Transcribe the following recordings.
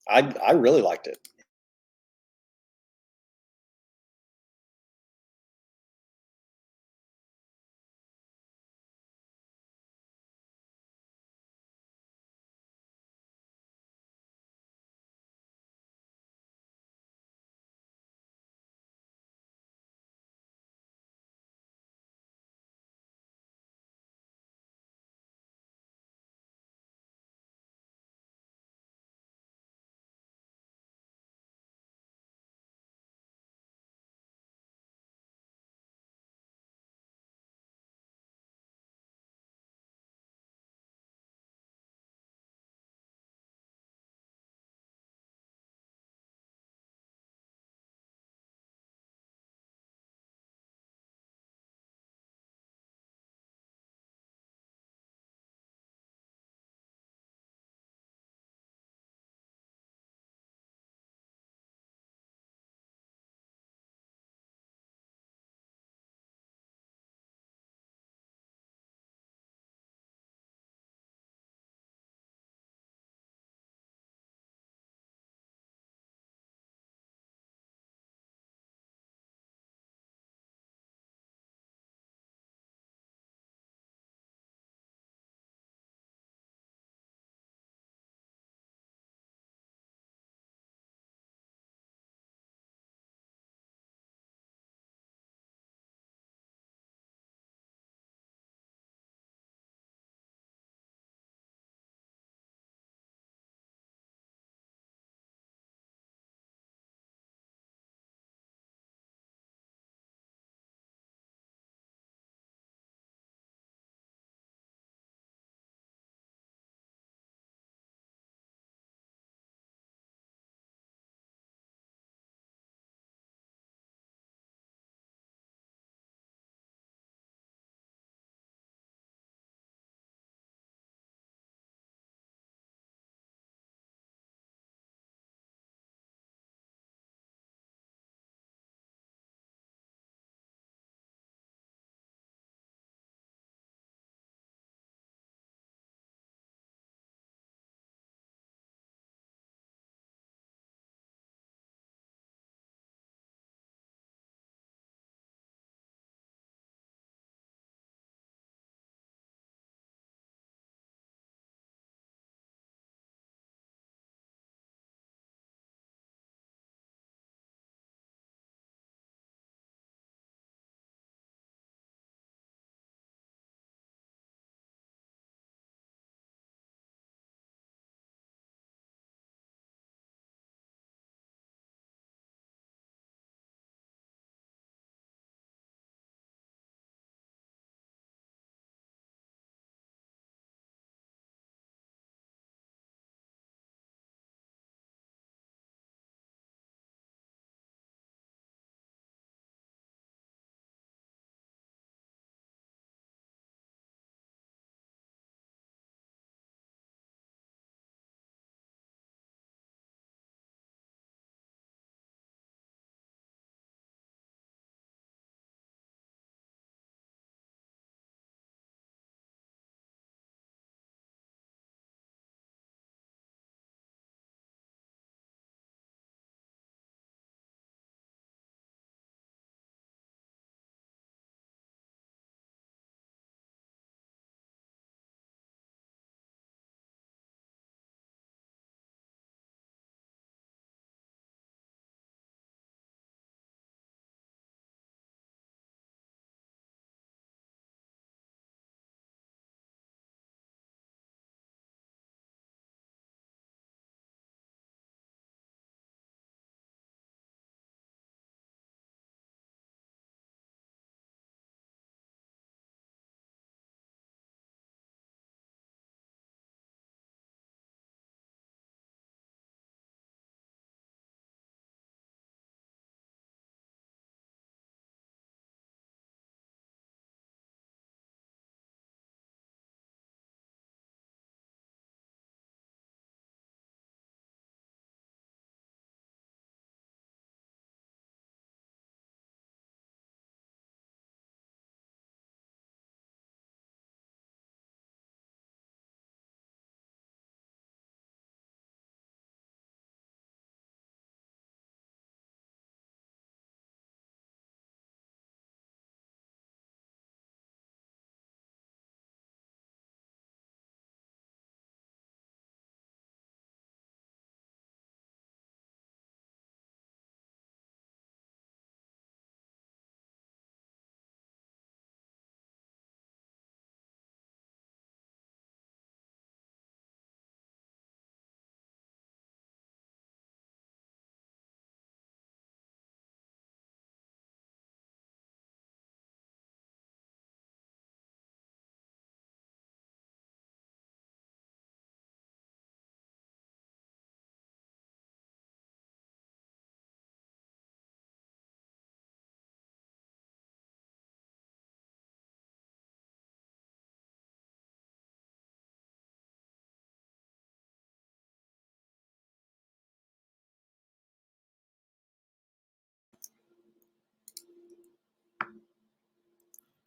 I really liked it.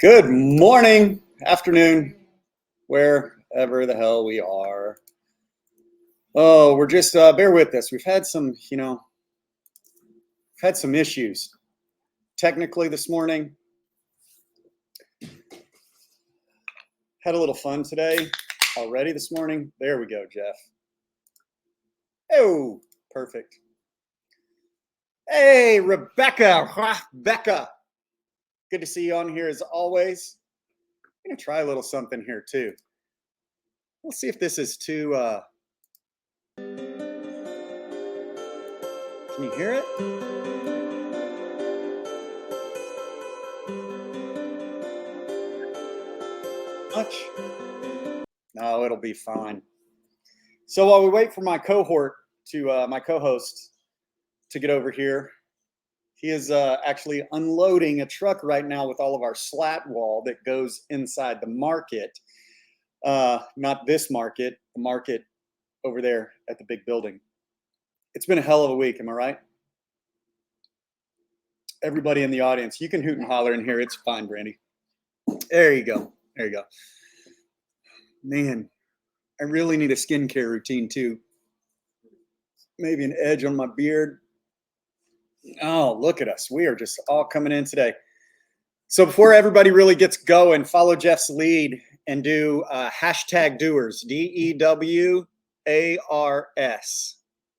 Good morning, afternoon, wherever the hell we are. Oh, we're just, bear with us. We've had some, issues technically this morning. Had a little fun today already this morning. There we go, Jeff. Oh, perfect. Hey, Rebecca. Good to see you on here as always. I'm going to try a little something here too. We'll see if this is too, can you hear it? Much? No, it'll be fine. So while we wait for my cohort to, my co-host to get over here, he is actually unloading a truck right now with all of our slat wall that goes inside the market. Not this market, the market over there at the big building. It's been a hell of a week, am I right? Everybody in the audience, you can hoot and holler in here. It's fine, Brandy. There you go. There you go. Man, I really need a skincare routine too. Maybe an edge on my beard. Oh, look at us. We are just all coming in today. So before everybody really gets going, follow Jeff's lead and do hashtag doers, DEWARS.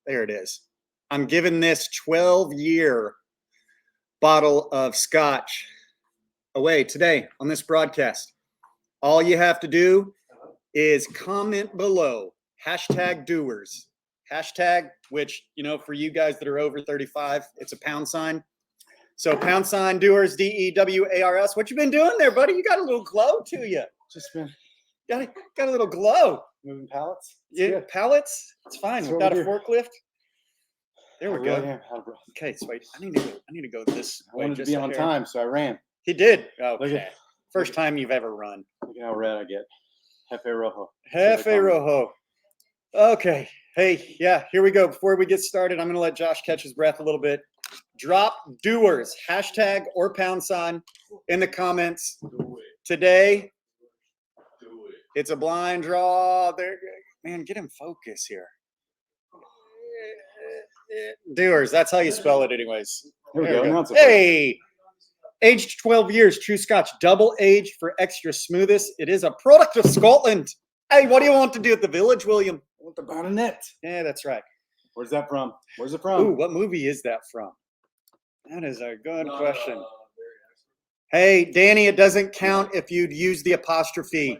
There it is. I'm giving this 12-year bottle of scotch away today on this broadcast. All you have to do is comment below, hashtag doers. Hashtag, which, for you guys that are over 35, it's a pound sign. So pound sign doers, DEWARS. What you been doing there, buddy? You got a little glow to you. Just been got a little glow. moving pallets. Yeah, pallets. It's fine. We've got a forklift. There we go. Really Okay, so wait, I need to go this way. I wanted to be on time, so I ran. He did. Okay. First time you've ever run. Look at how red I get. Jefe Rojo. Jefe Rojo. Okay. Hey, yeah, here we go. Before we get started, I'm going to let Josh catch his breath a little bit. Drop doers, hashtag or pound sign in the comments. Today, it's a blind draw. There, man, get him focus here. Doers, that's how you spell it anyways. There we go. Hey, aged 12 years, true Scotch, double aged for extra smoothest. It is a product of Scotland. Hey, what do you want to do at the village, William? I want the baronet. Yeah, that's right. Where's that from? Where's it from? Ooh, what movie is that from? That is a good question. Hey, Danny, it doesn't count if you'd use the apostrophe.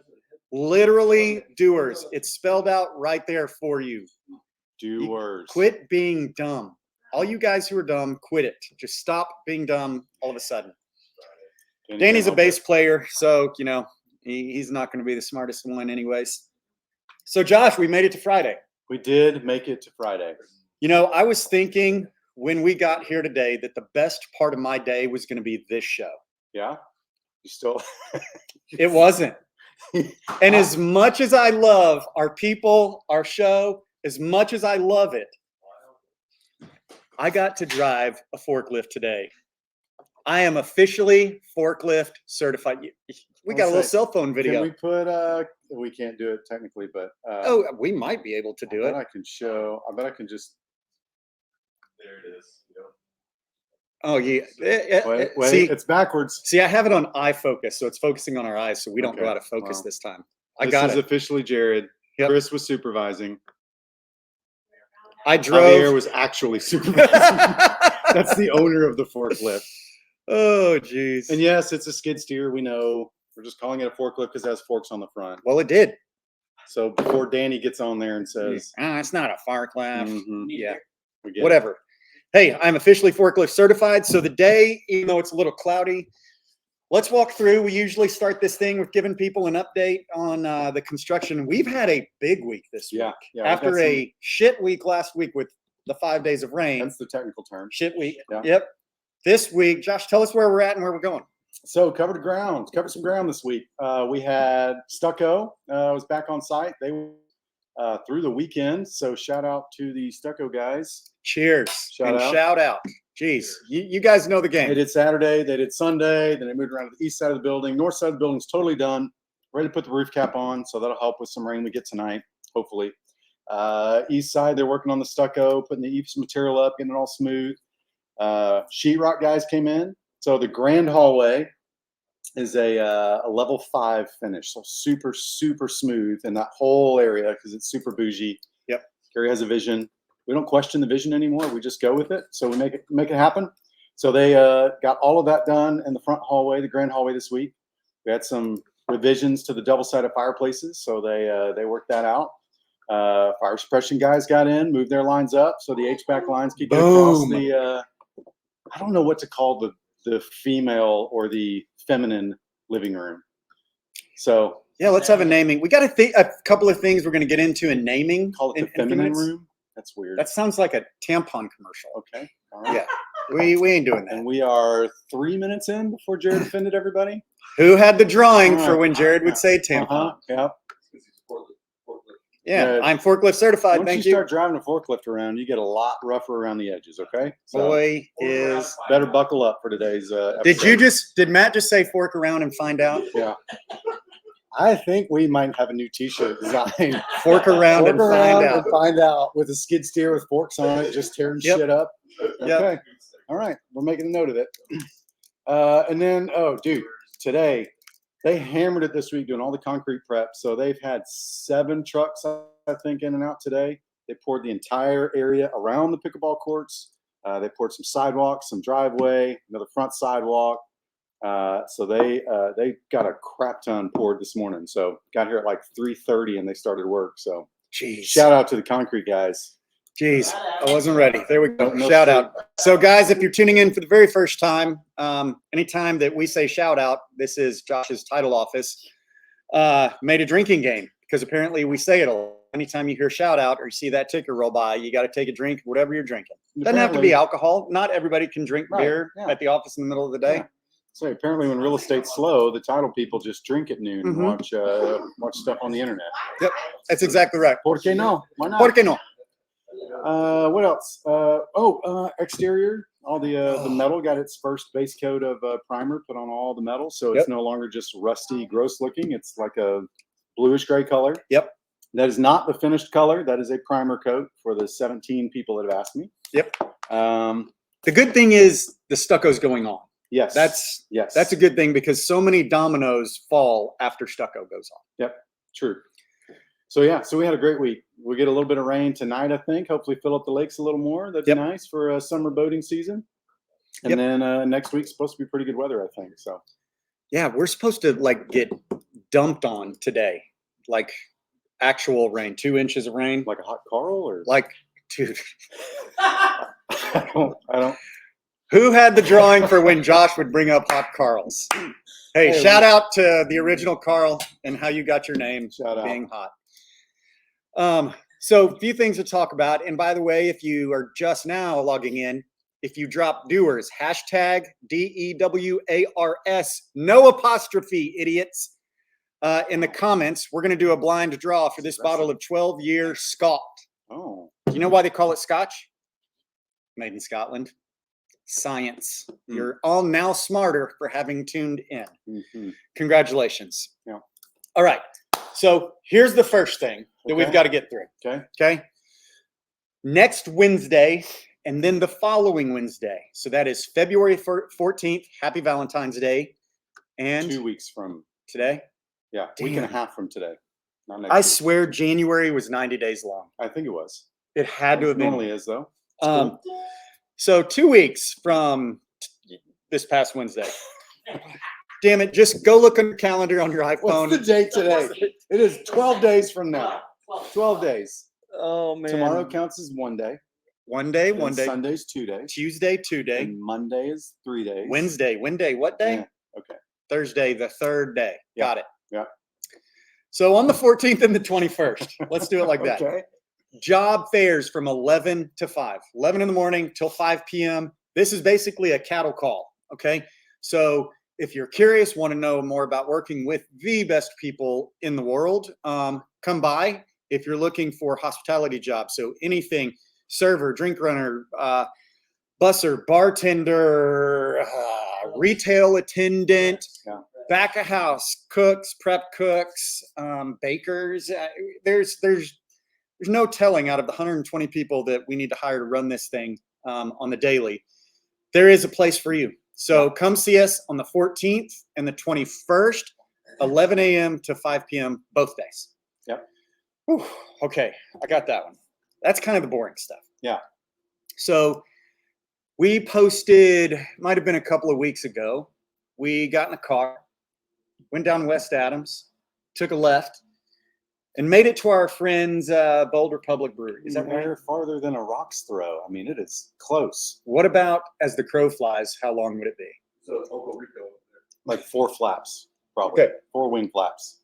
Literally, doers. It's spelled out right there for you. Doers. Quit being dumb. All you guys who are dumb, quit it. Just stop being dumb all of a sudden. Danny's a bass player, so, he's not going to be the smartest one anyways. So, Josh, we made it to Friday. We did make it to Friday. I was thinking when we got here today that the best part of my day was going to be this show. Yeah? You still? It wasn't. And as much as I love our people, our show, as much as I love it, I got to drive a forklift today. I am officially forklift certified. We got a little cell phone video. Can we put, we can't do it technically, but. We might be able to do it. I bet I can just. There it is. Oh, yeah. Wait, see, it's backwards. See, I have it on eye focus, so it's focusing on our eyes, so we don't go out of focus this time. This is officially Jerrod. Yep. Chris was supervising. I drove. Javier was actually supervising. That's the owner of the forklift. Oh, geez. And yes, it's a skid steer. We know. We're just calling it a forklift because it has forks on the front. Well, it did. So before Danny gets on there and says, it's not a forklift. Mm-hmm. Yeah. Whatever. Hey, I'm officially forklift certified. So the day, even though it's a little cloudy, let's walk through. We usually start this thing with giving people an update on the construction. We've had a big week this week. Yeah. After a shit week last week with the 5 days of rain. That's the technical term. Shit week. Yeah. Yep. This week, Josh, tell us where we're at and where we're going. So covered some ground this week. We had Stucco was back on site. They through the weekend. So shout out to the Stucco guys. Cheers. Shout out. Geez, you guys know the game. They did Saturday, they did Sunday, then they moved around to the east side of the building. North side of the building's totally done. Ready to put the roof cap on, so that'll help with some rain we get tonight, hopefully. East side, they're working on the stucco, putting the EIFS material up, getting it all smooth. Sheetrock guys came in. So the grand hallway is a level 5 finish, so super, super smooth in that whole area because it's super bougie. Yep. Gary has a vision. We don't question the vision anymore. We just go with it. So we make it happen. So they got all of that done in the front hallway, the grand hallway this week. We had some revisions to the double-sided fireplaces, so they worked that out. Fire suppression guys got in, moved their lines up, so the HVAC lines could get across the. I don't know what to call the female or the feminine living room. So yeah, let's have a naming. We got to think a couple of things we're going to get into in naming. Call it the feminine room. That's weird. That sounds like a tampon commercial. Okay. All right. Yeah, we ain't doing that. And we are 3 minutes in before Jerrod offended everybody. Who had the drawing for when Jerrod would say tampon? Yep. Yeah, I'm forklift certified. Once Thank you you. start driving a forklift around, you get a lot rougher around the edges. Okay. So Boy is better buckle up for today's. Episode. Did Matt just say fork around and find out? Yeah. I think we might have a new T-shirt design. Fork around and find out with a skid steer with forks on it, just tearing shit up. Okay. Yep. All right. We're making a note of it. And then, today they hammered it this week doing all the concrete prep. So they've had 7 trucks, I think, in and out today. They poured the entire area around the pickleball courts. They poured some sidewalks, some driveway, another front sidewalk. So they got a crap ton poured this morning. So got here at like 3:30 and they started work. So Jeez. Shout out to the concrete guys. Jeez, I wasn't ready. There we go. No Shout shit. out. So guys, if you're tuning in for the very first time, anytime that we say shout out, this is Josh's title office, made a drinking game because apparently we say it a lot. Anytime you hear shout out or you see that ticker roll by, you got to take a drink, whatever you're drinking. Doesn't have to be alcohol. Not everybody can drink beer at the office in the middle of the day. Yeah. So apparently when real estate's slow, the title people just drink at noon and watch stuff on the internet. Yep, that's exactly right. ¿Por qué no? Why not? ¿Por qué no? What else? Exterior. All the metal got its first base coat of primer put on all the metal, so it's no longer just rusty, gross looking. It's like a bluish gray color. Yep. That is not the finished color. That is a primer coat for the 17 people that have asked me. Yep. The good thing is the stucco's going on. Yes. That's a good thing because so many dominoes fall after stucco goes on. Yep. True. So we had a great week. We'll get a little bit of rain tonight, I think. Hopefully fill up the lakes a little more. That'd be nice for summer boating season. And then next week's supposed to be pretty good weather, I think. So yeah, we're supposed to get dumped on today. Like actual rain, 2 inches of rain. Like a hot Carl or dude. I don't. Who had the drawing for when Josh would bring up hot Carls? Hey, shout out to the original Carl and how you got your name being hot. So a few things to talk about. And by the way, if you are just now logging in, if you drop doers, hashtag DEWARS, no apostrophe, idiots, in the comments, we're going to do a blind draw for this bottle of 12-year Scott. Oh. Do you know why they call it Scotch? Made in Scotland. Science. You're all now smarter for having tuned in. Mm-hmm. Congratulations. Yeah. All right. So here's the first thing that we've got to get through. Okay. Next Wednesday and then the following Wednesday. So that is February 14th. Happy Valentine's Day. And 2 weeks from today. Yeah. Week and a half from today. Not next I week. swear January was 90 days long. I think it was. It had to have been. Normally is though. Cool. So 2 weeks from this past Wednesday. Damn it. Just go look on your calendar on your iPhone. What's the date today? It is 12 days from now. 12 days. Oh, man. Tomorrow counts as 1 day. 1 day, And 1 day. Sunday's 2 days. Tuesday, 2 day. And Monday is 3 days. Wednesday, what day? Yeah. Okay. Thursday, the 3rd day. Yeah. Got it. Yeah. So on the 14th and the 21st, let's do it like that. Okay. Job fairs from 11 to 5, 11 in the morning till 5 p.m. This is basically a cattle call. Okay. So if you're curious, want to know more about working with the best people in the world, come by. If you're looking for hospitality jobs, so anything, server, drink runner, busser, bartender, retail attendant, Yeah. back of house cooks, prep cooks, bakers. There's no telling out of the 120 people that we need to hire to run this thing on the daily. There is a place for you. So come see us on the 14th and the 21st, 11 a.m. to 5 p.m. both days. Yep. Whew, okay, I got that one. That's kind of the boring stuff. Yeah. So we posted, might have been a couple of weeks ago, we got in a car, went down West Adams, took a left, and made it to our friends' Boulder Public Brewery. Is that right? We're farther than a rock's throw. I mean, it is close. What about as the crow flies? How long would it be? So it's Uncle Rico. Like 4 flaps, probably. Okay. 4 wing flaps,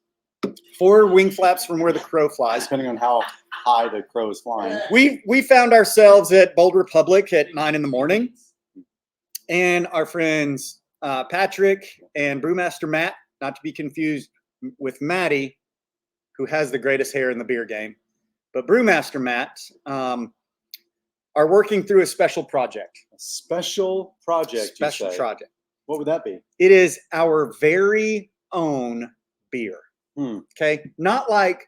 4 wing flaps from where the crow flies. depending on how high the crow is flying. We found ourselves at Boulder Republic at 9 in the morning, and our friends Patrick and Brewmaster Matt, not to be confused with Maddie, who has the greatest hair in the beer game, but Brewmaster Matt are working through a special project. A special project, Special you say? project. What would that be? It is our very own beer. Okay, not like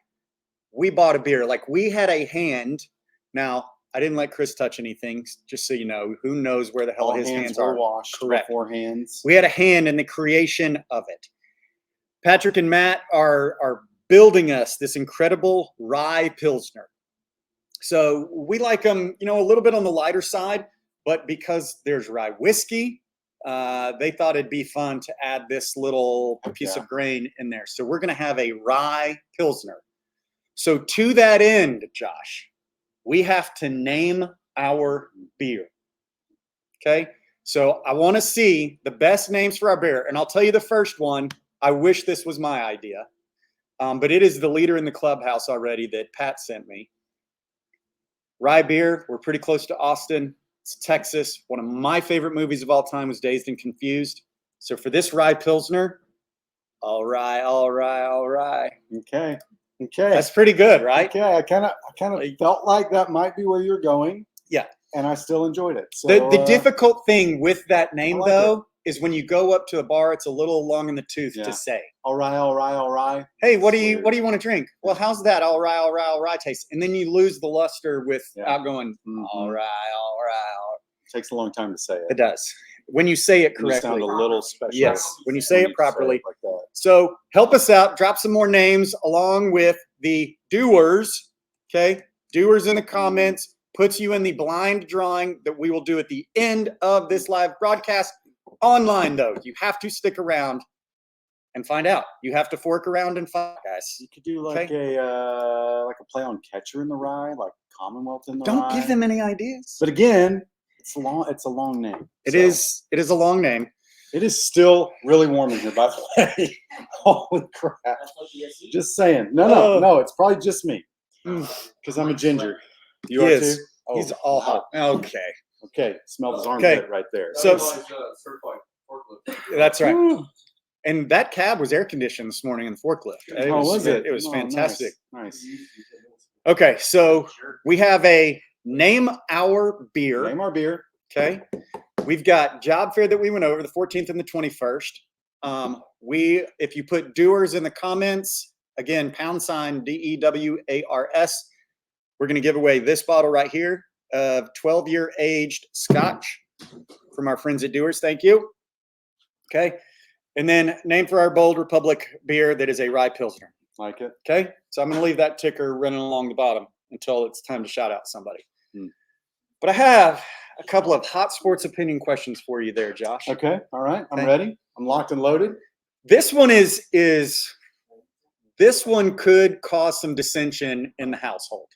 we bought a beer. Like we had a hand. Now I didn't let Chris touch anything, just so you know. Who knows where the hell All his hands were are? washed Correct. before hands. We had a hand in the creation of it. Patrick and Matt are building us this incredible rye pilsner. So we like them, you know, a little bit on the lighter side, but because there's rye whiskey, they thought it'd be fun to add this little piece of grain in there. So we're going to have a rye pilsner. So to that end, Josh, we have to name our beer. Okay. So I want to see the best names for our beer. And I'll tell you the first one. I wish this was my idea, but it is the leader in the clubhouse already that Pat sent me. Rye beer. We're pretty close to Austin. It's Texas. One of my favorite movies of all time was Dazed and Confused. So for this rye pilsner, all right. Okay. That's pretty good, right? Okay. I kind of felt like that might be where you're going. Yeah. And I still enjoyed it. So, The difficult thing with that name, like though, is when you go up to a bar, it's a little long in the tooth Yeah. to say. all right. Hey, what do It's you weird. want to drink? Well, how's that? All right taste? And then you lose the luster without going, Mhm. all right. Takes a long time to say It it. does. When you say it You sound correctly. a little special. Yes, when you say it properly. like that. So help us out. Drop some more names along with the doers. Okay. Doers in the comments puts you in the blind drawing that we will do at the end of this live broadcast. Online, though, you have to stick around and find out. You have to fork around and find, guys. You could do like a play on catcher in the rye, like Commonwealth in the rye. Don't give them any ideas. But again, it's long. It's a long name. It So, is. It is a long name. It is still really warm in here, by the way. Holy crap! Just saying. No. It's probably just me because I'm a ginger. You He are is. too. Oh, He's all hot. Okay. Okay, smell his Okay. armpit right there. So- Certified forklift. That's right. Woo. And that cab was air conditioned this morning in the forklift. Oh, was it? It was Oh, fantastic. Nice. Okay, so we have a name our beer. Name our beer. Okay, we've got job fair that we went over the 14th and the 21st. If you put doers in the comments, again, # DEWARS, we're going to give away this bottle right here of 12-year aged Scotch from our friends at Doers. Thank you. Okay, and then name for our Bold Republic beer that is a rye pilsner. Like it. Okay, so I'm going to leave that ticker running along the bottom until it's time to shout out somebody. But I have a couple of hot sports opinion questions for you there, Josh. Okay. All right. I'm Okay. ready. I'm locked and loaded. This one this one could cause some dissension in the household.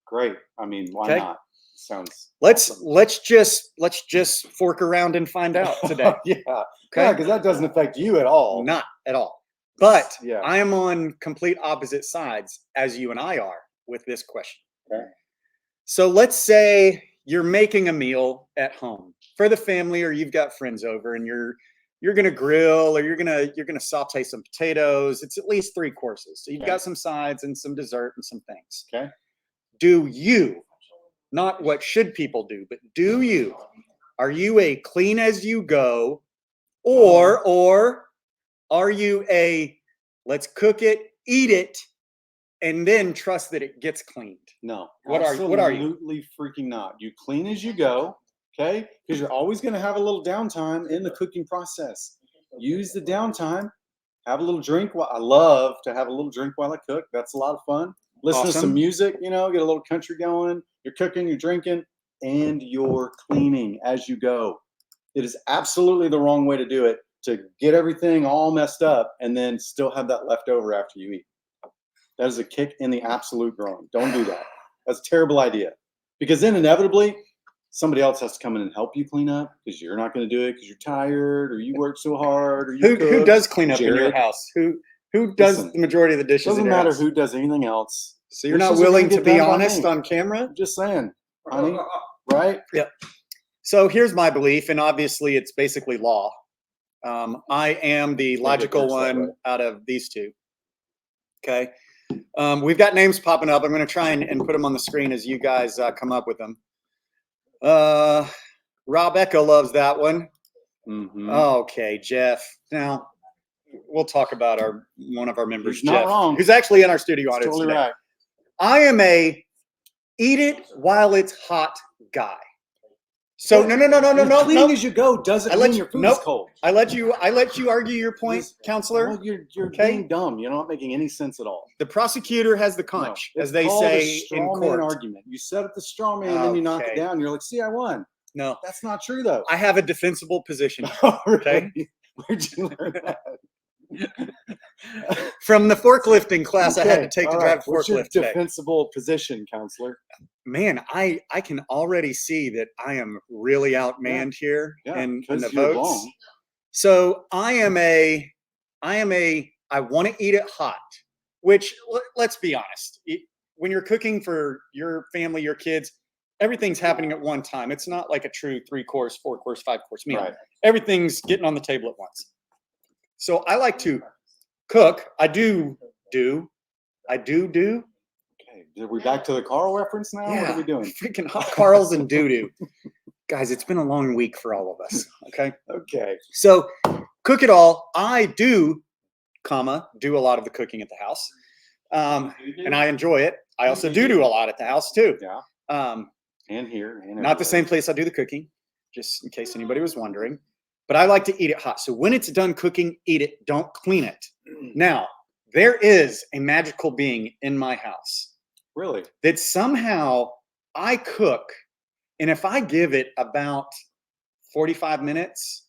Great. I mean, why Okay. not? Sounds. Let's awesome. just fork around and find out today. Yeah. Okay, Yeah, because that doesn't affect you at all. not at all. But Yeah. I am on complete opposite sides as you and I are with this question. Okay. So let's say you're making a meal at home for the family, or you've got friends over, and you're gonna grill, or you're gonna saute some potatoes. It's at least 3 courses. So you've Okay. got some sides and some dessert and some things. Okay. Do you not what should people do, but do you? Are you a clean as you go, or are you a let's cook it, eat it, and then trust that it gets cleaned? No. What are you? Absolutely freaking not. You clean as you go, okay? Because you're always going to have a little downtime in the cooking process. Use the downtime. Have a little drink. I love to have a little drink while I cook. That's a lot of fun. Listen to Awesome. some music, get a little country going. You're cooking, you're drinking, and you're cleaning as you go. It is absolutely the wrong way to do it, to get everything all messed up and then still have that left over after you eat. That is a kick in the absolute groin. Don't do that. That's a terrible idea. Because then inevitably, somebody else has to come in and help you clean up because you're not going to do it because you're tired or you worked so hard or you Who does clean up in your Jerrod. house? Who does Listen, the majority of the dishes? Doesn't in your matter house? who does anything else. So you're not Dishes are gonna willing to get be done by honest me. on camera? I'm just saying, honey, right? So here's my belief, and obviously it's basically law. I am the logical works that way. one out of these two. Okay. We've got names popping up. I'm going to try and put them on the screen as you guys come up with them. Rob Ecka loves that one. Mm-hmm. Okay, Jeff. Now we'll talk about one of our members, He's not Jeff, wrong. who's actually in our studio That's audience totally today. right. I am a eat it while it's hot guy. So no. Cleaning as you go doesn't I let mean you- your food nope. is cold. I let you argue your point, Listen, counselor. Well, you're Okay. being dumb. You're not making any sense at all. The prosecutor has the No, conch, it's as they called a say in straw man court. argument. You set up the straw man, and then you knock Okay. it down. You're like, "See, I won." No, That's not true, though. I have a defensible position. Okay. Where'd you learn that? From the forklifting class I had to Okay, take to all drive right. a What's your forklift today. defensible position, counselor? Man, I can already see that I am really outmanned here Yeah, in because the you're votes. wrong. So I want to eat it hot, which let's be honest. When you're cooking for your family, your kids, everything's happening at one time. It's not like a true 3-course, 4-course, 5-course meal. Right. Everything's getting on the table at once. So I like to cook. I do. Okay. Are we back to the Carl reference now? What are we doing? Freaking hot Carls and doo-doo. Guys, it's been a long week for all of us. Okay. Okay. So cook it all. I do a lot of the cooking at the house. And I enjoy it. I also do a lot at the house too. Yeah. And here. And Not the same place I do the cooking, just in case anybody was wondering. But I like to eat it hot. So when it's done cooking, eat it. Don't clean it. Now, there is a magical being in my house Really? that somehow I cook, and if I give it about 45 minutes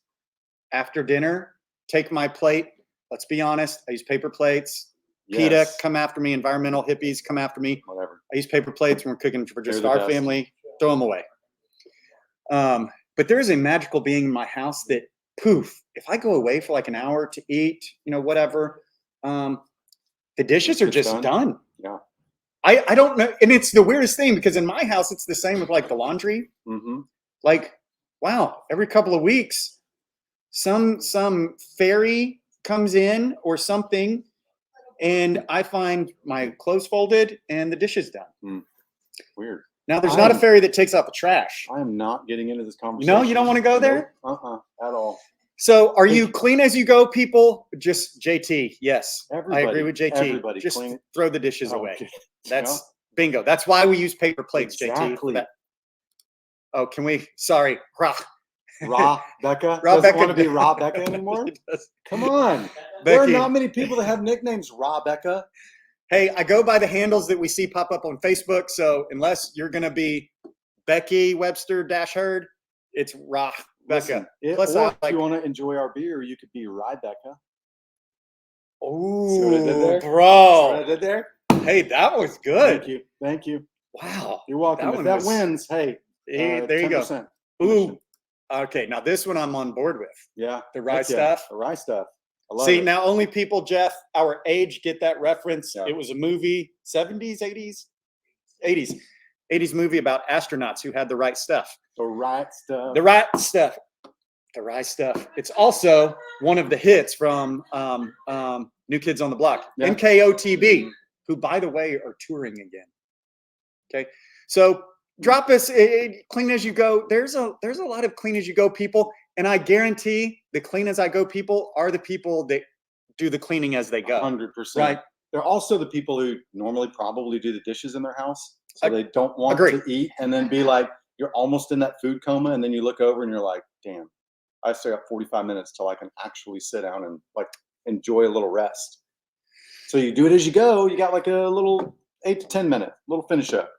after dinner, take my plate. Let's be honest. I use paper plates. PETA, Yes. come after me. Environmental hippies, come after me. Whatever. I use paper plates when we're cooking for just They're the our best. family. Throw them away. But there is a magical being in my house that, poof, if I go away for like an hour to eat, whatever, the dishes are It's just done. Yeah. I don't know. And it's the weirdest thing because in my house, it's the same with like the laundry. Mm-hmm. Like, wow, every couple of weeks, some fairy comes in or something, and I find my clothes folded and the dishes done. Weird. Now, there's not a fairy that takes out the trash. I am not getting into this conversation. No, you don't want to go there? Nope. At all. So are you clean as you go, people? Just JT. Yes. Everybody. I agree with JT. Everybody Just clean it. throw the dishes away. Okay. That's bingo. That's why we use paper plates, Exactly. JT. Oh, can we? Sorry. Ra Becca Ra doesn't Becca want to be does. Ra Becca anymore. It does. Come on. There are Becky. not many people that have nicknames Ra Becca. Hey, I go by the handles that we see pop up on Facebook. So unless you're going to be Becky Webster Hurd, it's Ra Becca. Listen, Plus, or I if like- you want to enjoy our beer, you could be Rye Becca. Oh, See what I did there? See bro. what I did there? Hey, that was good. Thank you. Thank you. Wow. You're welcome. That If one that was- wins, hey, There you go. 10% Ooh. commission. Okay. Now this one I'm on board with. Yeah. The rye Heck yeah. stuff. The rye stuff. I love See, it. now only people, Jeff, our age get that reference. Yeah. It was a movie, 70s, 80s movie about astronauts who had the right stuff. The right stuff. The right stuff. The right stuff. It's also one of the hits from New Kids on the Block. Yeah. NKOTB, who, by the way, are touring again. Okay. So Drop us clean as you go. There's a lot of clean as you go people, and I guarantee the clean as I go people are the people that do the cleaning as they go. 100%. Right. They're also the people who normally probably do the dishes in their house, so Ag- they don't want agree. to eat and then be like, you're almost in that food coma, and then you look over and you're like, damn, I still got 45 minutes till I can actually sit down and like enjoy a little rest. So you do it as you go. You got like a little 8 to 10 minute little finish up.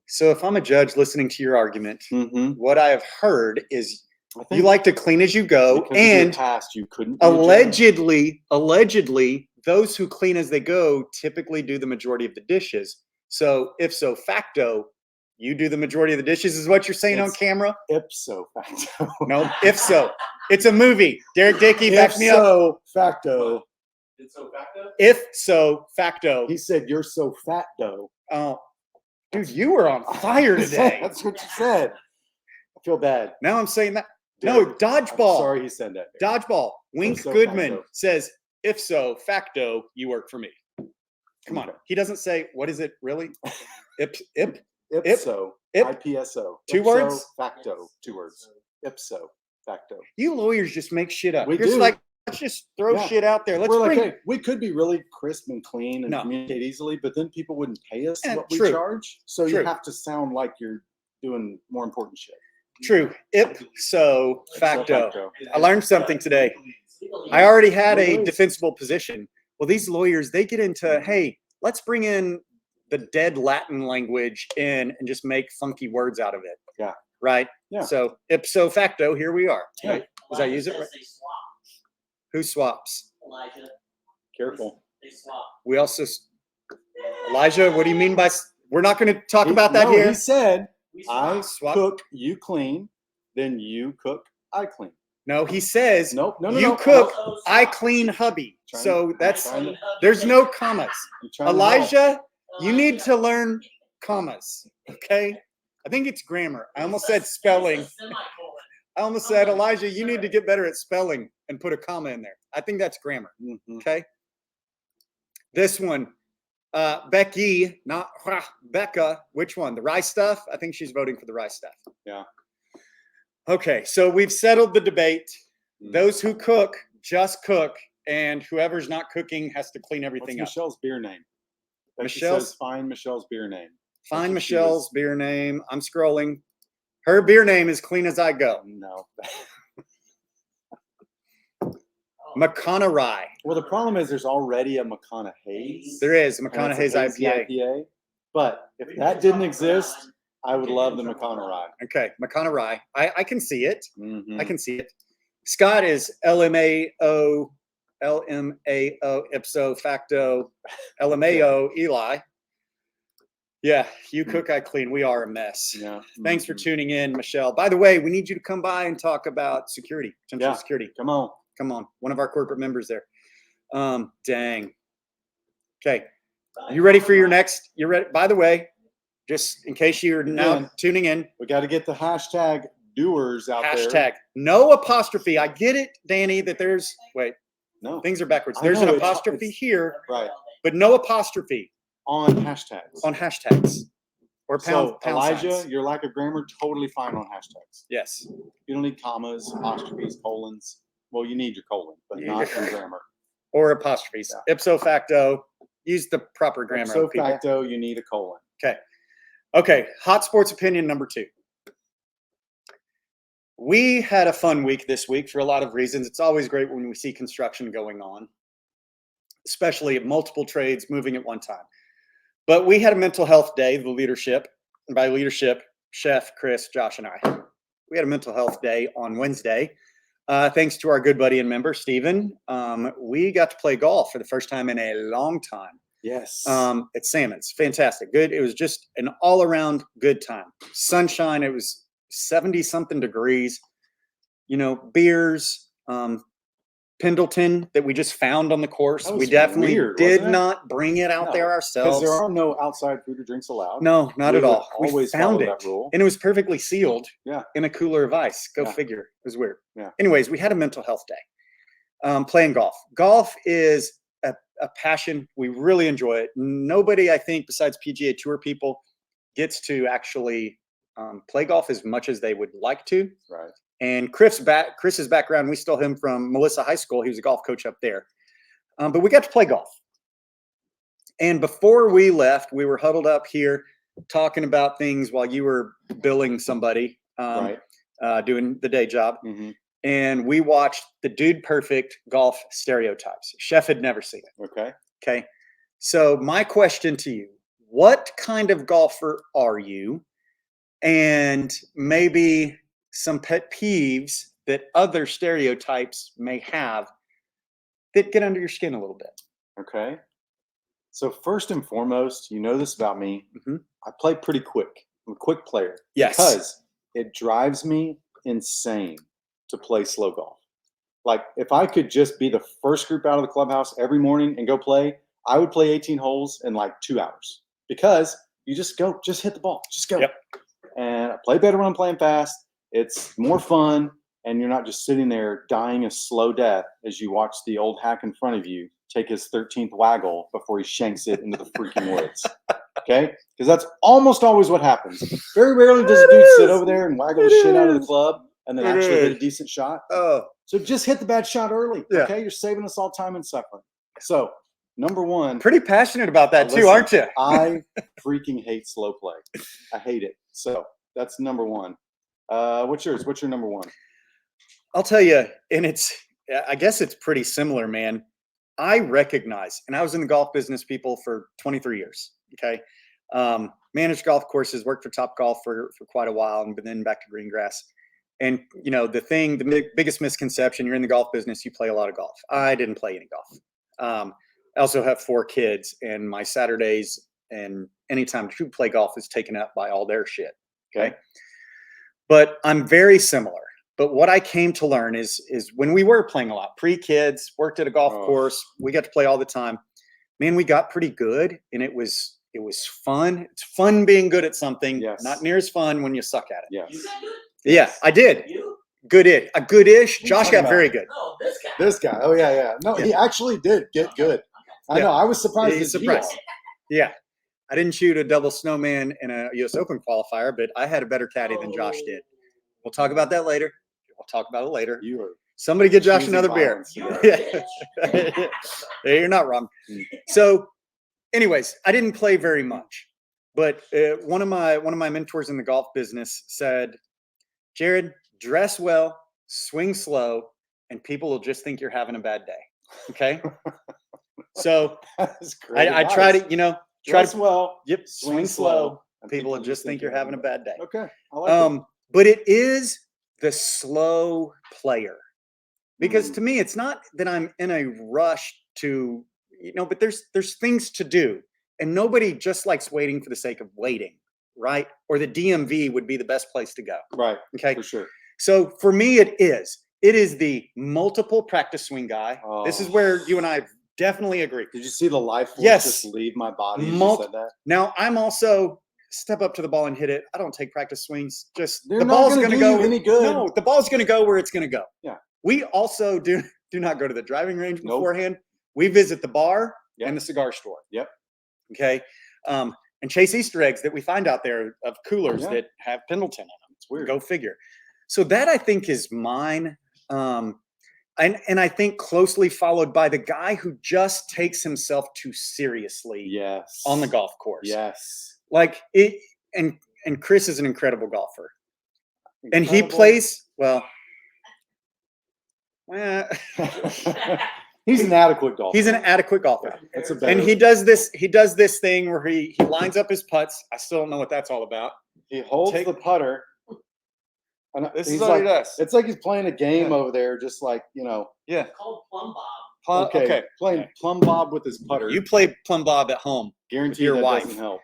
So if I'm a judge listening to your argument, Mm-hmm. what I have heard is I you like to clean as you go, because of your and past, you couldn't be a judge. allegedly, those who clean as they go typically do the majority of the dishes. So if so facto, you do the majority of the dishes, is what you're saying on It's- camera? ipso facto. No, if so. It's a movie. Derek Dickey, back me up. Ipso facto. It's so facto. If so facto. He said, "You're so fat, though." Oh, dude, you were on fire today. That's what you said. I feel bad. Now I'm saying that. No, Derek, dodgeball. I'm sorry he said that. Derek. Dodgeball. Wink so Goodman facto. says, if so facto, you work for me. Come on. Okay. He doesn't say, what is it really? Ip. Ipso. Ip. IPSO. Two Ipso words? Facto. 2 words. Ipso facto. You lawyers just make shit up. We You're just do. like, let's just throw Yeah. shit out there. Let's We're bring like, hey, we could be really crisp and clean and No. communicate easily, but then people wouldn't pay us Yeah, what we true. charge. So True. you have to sound like you're doing more important shit. true. Ip so Ipso facto. I learned something today. I already had a defensible position. Well, these lawyers, they get into, hey, let's bring in the dead Latin language in and just make funky words out of it. Yeah. Right? Yeah. So ipso facto, here we are. Yeah. Right? Does I use it right? They swap. Who swaps? Elijah, Careful. they swap. We also, Elijah, what do you mean by, we're not going to talk about that No, here. he said, We I swap. Swap. cook, you clean, then you cook, I clean. No, he says, Nope. No. you no. cook, Also I swap. clean hubby. Trying- So that's, trying to- there's no commas. I'm trying to help. Elijah, you need to learn commas, okay? I think it's grammar. I almost said spelling. I almost said, Elijah, you need to get better at spelling and put a comma in there. I think that's grammar, Mhm. okay? This one, Becky, not Becca, which one? The rice stuff? I think she's voting for the rice stuff. Yeah. Okay, so we've settled the debate. Mhm. Those who cook, just cook, and whoever's not cooking has to clean What's everything up. Michelle's beer name? Becky Michelle's- says, find Michelle's beer name. Find what she Michelle's beer name. I'm scrolling. Her beer name is Clean as I Go. No. McConaughey. Well, the problem is there's already a McConaughey's. There is and it's a McConaughey's hazy IPA. But if that didn't exist, I would love the McConaughey. Okay, McConaughey. I can see it. Mhm. I can see it. Scott is LMAO ipso facto LMAO Eli. Yeah, you cook, I clean. We are a mess. Yeah. Thanks for Mhm. tuning in, Michelle. By the way, we need you to come by and talk about security, potential Yeah. security. Come on. Come on, one of our corporate members there. Dang. Okay, you ready for your next? You ready? By the way, just in case you're now Again. tuning in, We got to get the hashtag doers out there. hashtag no apostrophe. I get it, Danny, that there's wait, No. things are backwards. I There's know, an it's- apostrophe it's- here, Right. but no apostrophe On hashtags. on hashtags or pound, So, pound Elijah, signs. your lack of grammar, totally fine on hashtags. Yes. You don't need commas, apostrophes, colons. Well, you need your colon, but Yeah. not in grammar. Or apostrophes. Yeah. Ipso facto. Use the proper grammar. So people. facto, you need a colon. Okay, hot sports opinion number 2. We had a fun week this week for a lot of reasons. It's always great when we see construction going on, especially multiple trades moving at one time. But we had a mental health day, the leadership, and by leadership, Chef, Chris, Josh, and I. We had a mental health day on Wednesday. Thanks to our good buddy and member, Steven. We got to play golf for the first time in a long time. Yes. At Salmon's. Fantastic. Good. It was just an all around good time. Sunshine. It was 70 something degrees, beers, Pendleton that we just found on the course. That We was definitely weird, did wasn't it? not bring it out No, there Because ourselves. there are no outside food or drinks allowed. No, not We at would all. We always found follow it. that rule. And it was perfectly sealed Yeah. in a cooler of ice. Go Yeah. figure. It was weird. Yeah. Anyways, we had a mental health day. Playing golf. Golf is a passion. We really enjoy it. Nobody, I think, besides PGA Tour people, gets to actually play golf as much as they would like to. Right. And Chris's background, we stole him from Melissa High School. He was a golf coach up there. But we got to play golf. And before we left, we were huddled up here talking about things while you were billing somebody, doing the day job. Mm-hmm. And we watched the Dude Perfect golf stereotypes. Chef had never seen it. Okay. Okay. So my question to you, what kind of golfer are you? And maybe some pet peeves that other stereotypes may have that get under your skin a little bit. Okay. So first and foremost, you know this about me. Mm-hmm. I play pretty quick. I'm a quick player. Yes. Because it drives me insane to play slow golf. Like if I could just be the first group out of the clubhouse every morning and go play, I would play 18 holes in like 2 hours because you just hit the ball, just go. Yep. And I play better when I'm playing fast. It's more fun. And you're not just sitting there dying a slow death as you watch the old hack in front of you take his 13th waggle before he shanks it into the freaking woods. Okay? Because that's almost always what happens. Very rarely does a dude sit over there and waggle the shit out of the club and then actually hit a decent shot. Oh. So just hit the bad shot early. Yeah. Okay? You're saving us all time and suffering. So, number one. Pretty passionate about that too, aren't you? I freaking hate slow play. I hate it. So, that's number one. What's yours? What's your number one? I'll tell you, and I guess it's pretty similar, man. I recognize, and I was in the golf business, people, for 23 years. Okay. Managed golf courses, worked for Top Golf for quite a while, and then back to Greengrass. And, you know, the biggest misconception, you're in the golf business, you play a lot of golf. I didn't play any golf. I also have 4 kids, and my Saturdays and anytime to play golf is taken up by all their shit. Okay. But I'm very similar. But what I came to learn is when we were playing a lot, pre-kids, worked at a golf course, we got to play all the time. Man, we got pretty good, and it was fun. It's fun being good at something. Yes. Not near as fun when you suck at it. Yes. You got good? Yeah, I did. You? Goodish. Josh talking got very about? good. No, this guy. This guy. Oh, yeah. No, he actually did get good. I know. I was surprised. He's as surprised. hell. Yeah. I didn't shoot a double snowman in a U.S. Open qualifier, but I had a better caddy than Josh did. We'll talk about that later. We'll talk about it later. You are. Somebody get Josh choosing another beer. violence You're today. a bitch. Yeah. You're not wrong. So, anyways, I didn't play very much, but one of my mentors in the golf business said, "Jerrod, dress well, swing slow, and people will just think you're having a bad day." Okay. So That's great. I try to, dress well. Yep. Swing slow. and People will just think you're having a bad day. Okay. I like it. But it is the slow player, because to me, it's not that I'm in a rush to, but there's things to do, and nobody just likes waiting for the sake of waiting, right? Or the DMV would be the best place to go. Right. Okay. For sure. So for me, it is the multiple practice swing guy. This is where you and I definitely agree. Did you see the life force Yes. just leave my body? As you said that? Now I'm also step up to the ball and hit it. I don't take practice swings. Just They're the not ball's gonna going to do go you any good. No, the ball's going to go where it's going to go. Yeah. We also do not go to the driving range Nope. beforehand. We visit the bar Yep. and the cigar store. Yep. Okay. And chase Easter eggs that we find out there of coolers Yeah. that have Pendleton in them. It's weird. Go figure. So that I think is mine. And I think closely followed by the guy who just takes himself too seriously Yes. on the golf course. Yes. Like it, and Chris is an incredible golfer. And he Incredible. plays well. He's an adequate golfer. He's an adequate golfer. That's a better. And he does this thing where he lines up his putts. I still don't know what that's all about. He holds Take- the putter. And This he's is all he like, does. it's like he's playing a game Yeah. over there, just like, Yeah. It's called Plum Bob. okay, playing Okay. plumb bob with his putter. You play plumb bob at home. guarantee your that wife. doesn't help.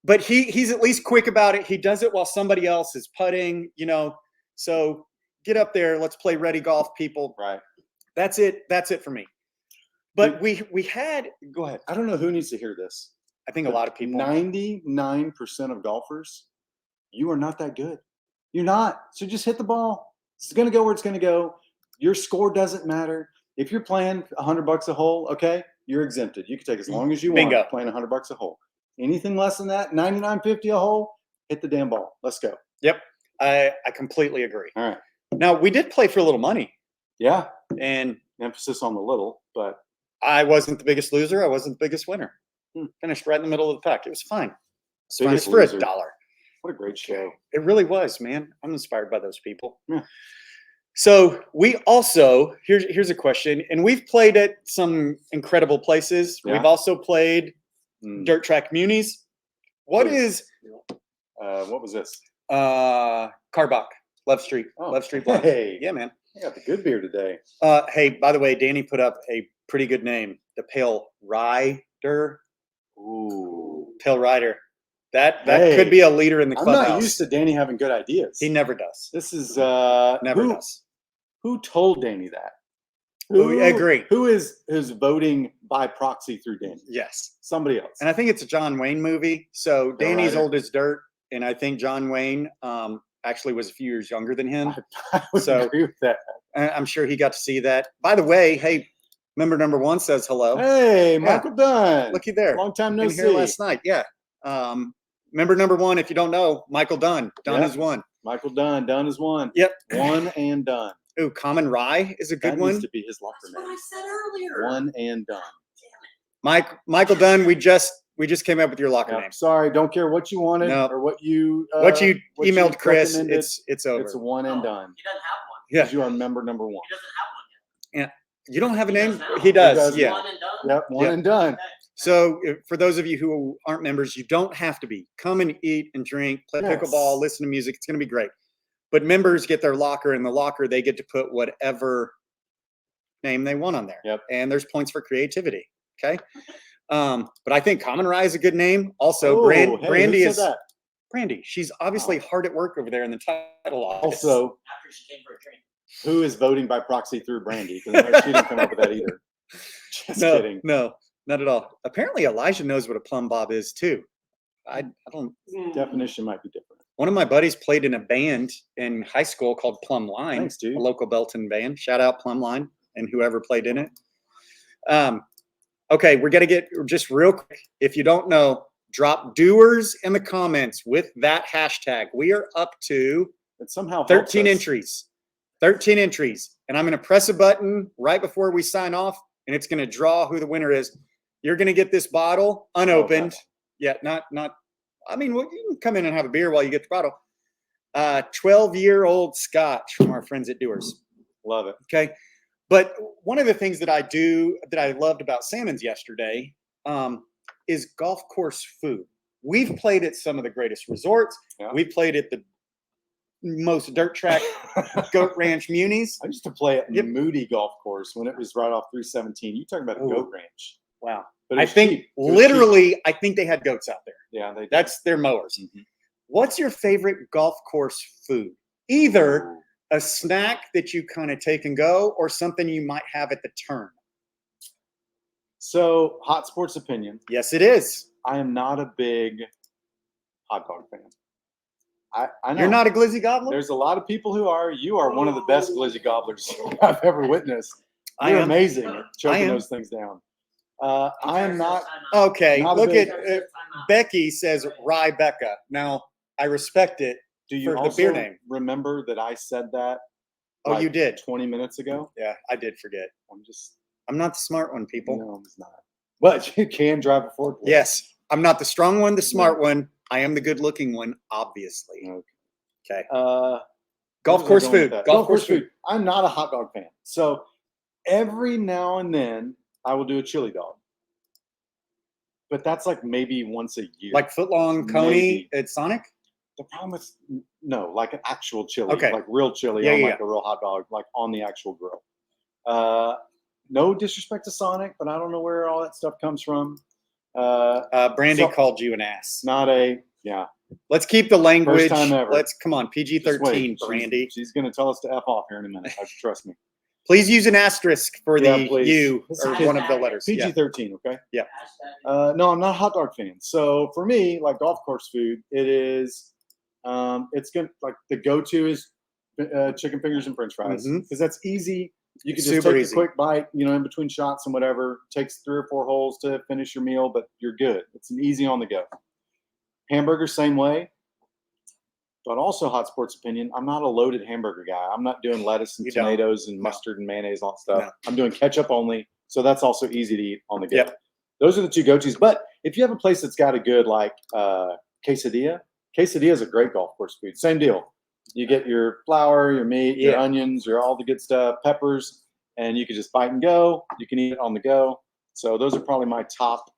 But he's at least quick about it. He does it while somebody else is putting, So get up there. Let's play ready golf, people. Right. That's it. That's it for me. But we had. Go ahead. I don't know who needs to hear this. I think a lot of people. 99% of golfers, you are not that good. You're not. So just hit the ball. It's going to go where it's going to go. Your score doesn't matter. If you're playing $100 a hole, okay, you're exempted. You can take as long as you Bingo. want playing $100 a hole. Anything less than that, $99.50 a hole, hit the damn ball. Let's go. Yep. I completely agree. All right. Now, we did play for a little money, Yeah. and Emphasis on the little, but I wasn't the biggest loser. I wasn't the biggest winner. Hmm. Finished right in the middle of the pack. It was fine. It's fine. Biggest It's for loser. $1. what a great show. It really was, man. I'm inspired by those people. Yeah. So we also here's a question, and we've played at some incredible places. Yeah. We've also played Mm. dirt track munis. What Ooh. is What was this? Carbach, Love Street, Oh, Love Street Blonde? hey. Yeah, man. I got the good beer today. Hey, by the way, Danny put up a pretty good name, the Pale Rider. Ooh. Pale Rider. That Hey, could be a leader in the I'm clubhouse. not used to Danny having good ideas. He never does. This is Never who, does. Who told Danny that? We agree. Who is voting by proxy through Danny? Yes. Somebody else. And I think it's a John Wayne movie. So Danny's Rider. old as dirt, and I think John Wayne actually was a few years younger than him. I would So- agree with that. I'm sure he got to see that. By the way, hey, member number 1 says hello. Hey, Michael Dunn. Looky there. Long time no Been see. here last night. Yeah. Member number 1, if you don't know, Michael Dunn. Dunn Yeah. is 1. Michael Dunn. Dunn is one. Yep. One and done. Ooh, Common Rye is a good That one. needs to be his locker That's what I name. said earlier. One and done. Michael Dunn, we just came up with your locker Yep. name. Sorry, don't care what you wanted No. or what you Emailed Chris, recommended. it's over. It's a one and Oh, done. He doesn't have one. Yeah. Because you are member number 1. He doesn't have one yet. You don't have a He name? does now. He does, does. yeah. One and done. Yep, one Yep. and done. Okay. So for those of you who aren't members, you don't have to be. Come and eat and drink, play Yes. pickleball, listen to music. It's going to be great. But members get their locker. In the locker, they get to put whatever name they want on there. Yep. And there's points for creativity. Okay. But I think Common Rye is a good name. Also, Oh, hey, Brandy who is said that? Brandy. She's obviously hard at work over there in the title office. Also, After she came for a drink. who is voting by proxy through Brandy? Because she didn't come up with that either. Just no, kidding. no, not at all. Apparently, Elijah knows what a plumb bob is too. I don't. Definition might be different. One of my buddies played in a band in high school called Plumb Line, Thanks, dude. a local Belton band. Shout out Plumb Line and whoever played in it. Okay, we're gonna get just real quick. If you don't know, drop doers in the comments with that hashtag. We are up to It somehow 13 helps us. entries. 13 entries. And I'm going to press a button right before we sign off, and it's going to draw who the winner is. You're going to get this bottle unopened. Okay. Yeah, not. I mean, well, you can come in and have a beer while you get the bottle. 12-year-old Scotch from our friends at Doers. Love it. Okay. But one of the things that I loved about Salmon's yesterday is golf course food. We've played at some of the greatest resorts. Yeah. We've played at the most dirt track goat ranch munis. I used to play at Yep. Moody Golf Course when it was right off 317. You talking about a Ooh. goat ranch? Wow. But it I was think cheap. It was cheap. literally, I think they had goats out there. Yeah, they did. That's their mowers. Mhm. What's your favorite golf course food? Either Ooh. a snack that you kind of take and go, or something you might have at the turn. So, hot sports opinion. Yes, it is. I am not a big hot dog fan. I know. You're not a glizzy gobbler? There's a lot of people who are. You are one of the best glizzy gobblers I've ever witnessed. I You're am. amazing at choking am. those things down. I am not. Okay, Not a look big- at Becky says Rybecca. Now, I respect it. Do you for the also beer name. remember that I said that? Oh, you did. 20 minutes ago. Yeah, I did forget. I'm just. I'm not the smart one, people. No, I'm not. But you can drive a forklift. Yes, I'm not the strong one, the smart one. I am the good-looking one, obviously. Okay. Okay. Golf Golf course food. Golf course food. I'm not a hot dog fan. So every now and then I will do a chili dog. But that's like maybe once a year. Like footlong Coney Maybe. at Sonic? the problem with like an actual chili, Okay. like real chili Yeah, on yeah, like a real hot dog, like on the actual grill. No disrespect to Sonic, but I don't know where all that stuff comes from. Brandy So- called you an ass. Not a yeah. Let's keep the language. time ever. Let's come on, Just PG-13, wait. Brandy. She's going to tell us to F off here in a minute. Trust me. Please use an asterisk for Yeah, the please. U This or is one of the letters. Yeah. PG-13, okay? Hashtag. No, I'm not a hot dog fan. So for me, like golf course food, it is, it's good. Like the go-to is chicken fingers and French fries Mhm. because that's easy. You can just Super take easy. a quick bite, in between shots and whatever. Takes 3 or 4 holes to finish your meal, but you're good. It's an easy on the go. Hamburger, same way. But also, hot sports opinion, I'm not a loaded hamburger guy. I'm not doing lettuce and You don't. tomatoes and No. mustard and mayonnaise and all that stuff. No. I'm doing ketchup only. So that's also easy to eat on the go. Yep. Those are the two go-tos. But if you have a place that's got a good like quesadilla is a great golf course food. Same deal. You get your flour, your meat, your onions, your all the good stuff, peppers, and you can just bite and go. You can eat it on the go. So those are probably my top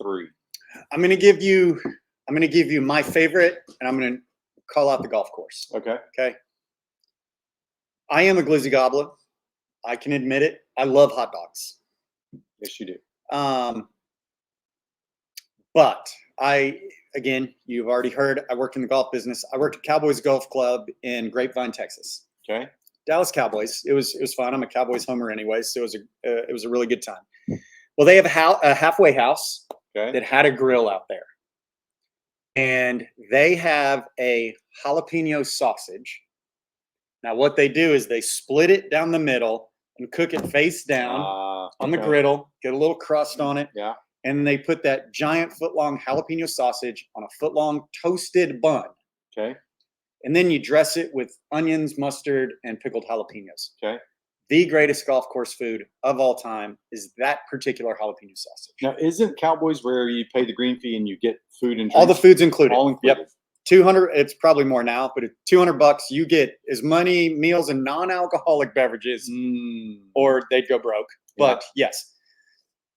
three. I'm gonna give you my favorite, and I'm gonna call out the golf course. Okay. Okay. I am a glizzy gobbler. I can admit it. I love hot dogs. Yes, you do. But again, you've already heard, I work in the golf business. I worked at Cowboys Golf Club in Grapevine, Texas. Okay. Dallas Cowboys. It was fun. I'm a Cowboys homer anyway, so it was a really good time. Well, they have a halfway house that had a grill out there, and they have a jalapeno sausage. Now, what they do is they split it down the middle and cook it face down on the griddle, get a little crust on it. Yeah. And they put that giant foot-long jalapeno sausage on a foot-long toasted bun. Okay. And then you dress it with onions, mustard, and pickled jalapenos. Okay. The greatest golf course food of all time is that particular jalapeno sausage. Now, isn't Cowboys where you pay the green fee and you get food and drinks? All the food's included. All included. Yep. 200. It's probably more now, but $200. You get as many meals and non-alcoholic beverages, or they'd go broke. But yes.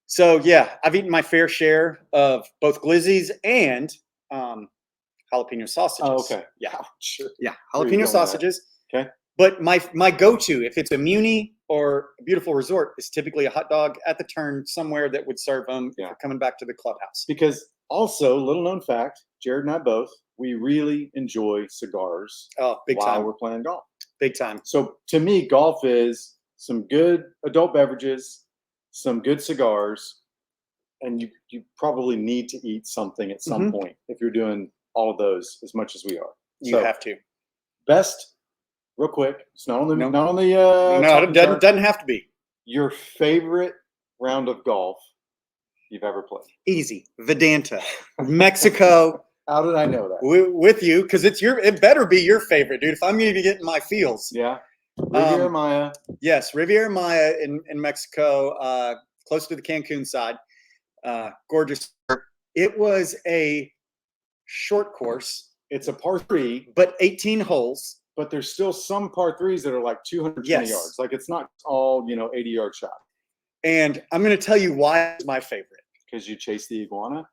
So yeah, I've eaten my fair share of both glizzies and jalapeno sausages. Oh, okay. Yeah. Sure. Yeah. Where are you going Jalapeno with sausages. that? Okay. But my go-to, if it's a muni or a beautiful resort, is typically a hot dog at the turn somewhere that would serve them if they're coming back to the clubhouse. Because also, little known fact, Jerrod and I both, we really enjoy cigars Big while time. we're playing golf. Big time. So to me, golf is some good adult beverages, some good cigars, and you probably need to eat something at some point if you're doing all of those as much as we are. You have to. Best, real quick. It's not on the No, top it doesn't have to be. Your favorite round of golf you've ever played. Easy. Vedanta, Mexico. How did I know that? With you, because it better be your favorite, dude. If I'm going to be getting my feels. Yeah. Riviera Maya. Yes, Riviera Maya in Mexico, close to the Cancun side. Gorgeous. It was a short course. It's a par 3, but 18 holes. But there's still some par 3s that are like 220 yards. Like it's not all 80-yard shot. And I'm going to tell you why it's my favorite. Because you chase the iguana.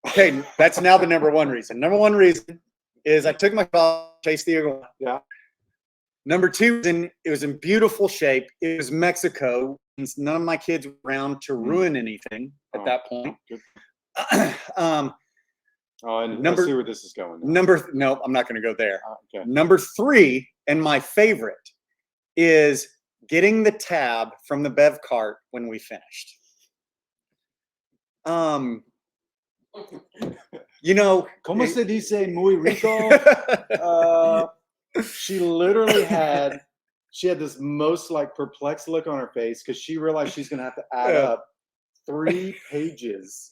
Okay, that's now the number one reason. Number one reason is I took my ball, chased the iguana. Yeah. Number two, it was in beautiful shape. It was Mexico. None of my kids were around to ruin anything at that point. And I see where this is going. No, I'm not going to go there. Okay. Number 3, and my favorite, is getting the tab from the bev cart when we finished. ¿Cómo se dice muy rico? She literally had this most like perplexed look on her face because she realized she's going to have to add up 3 pages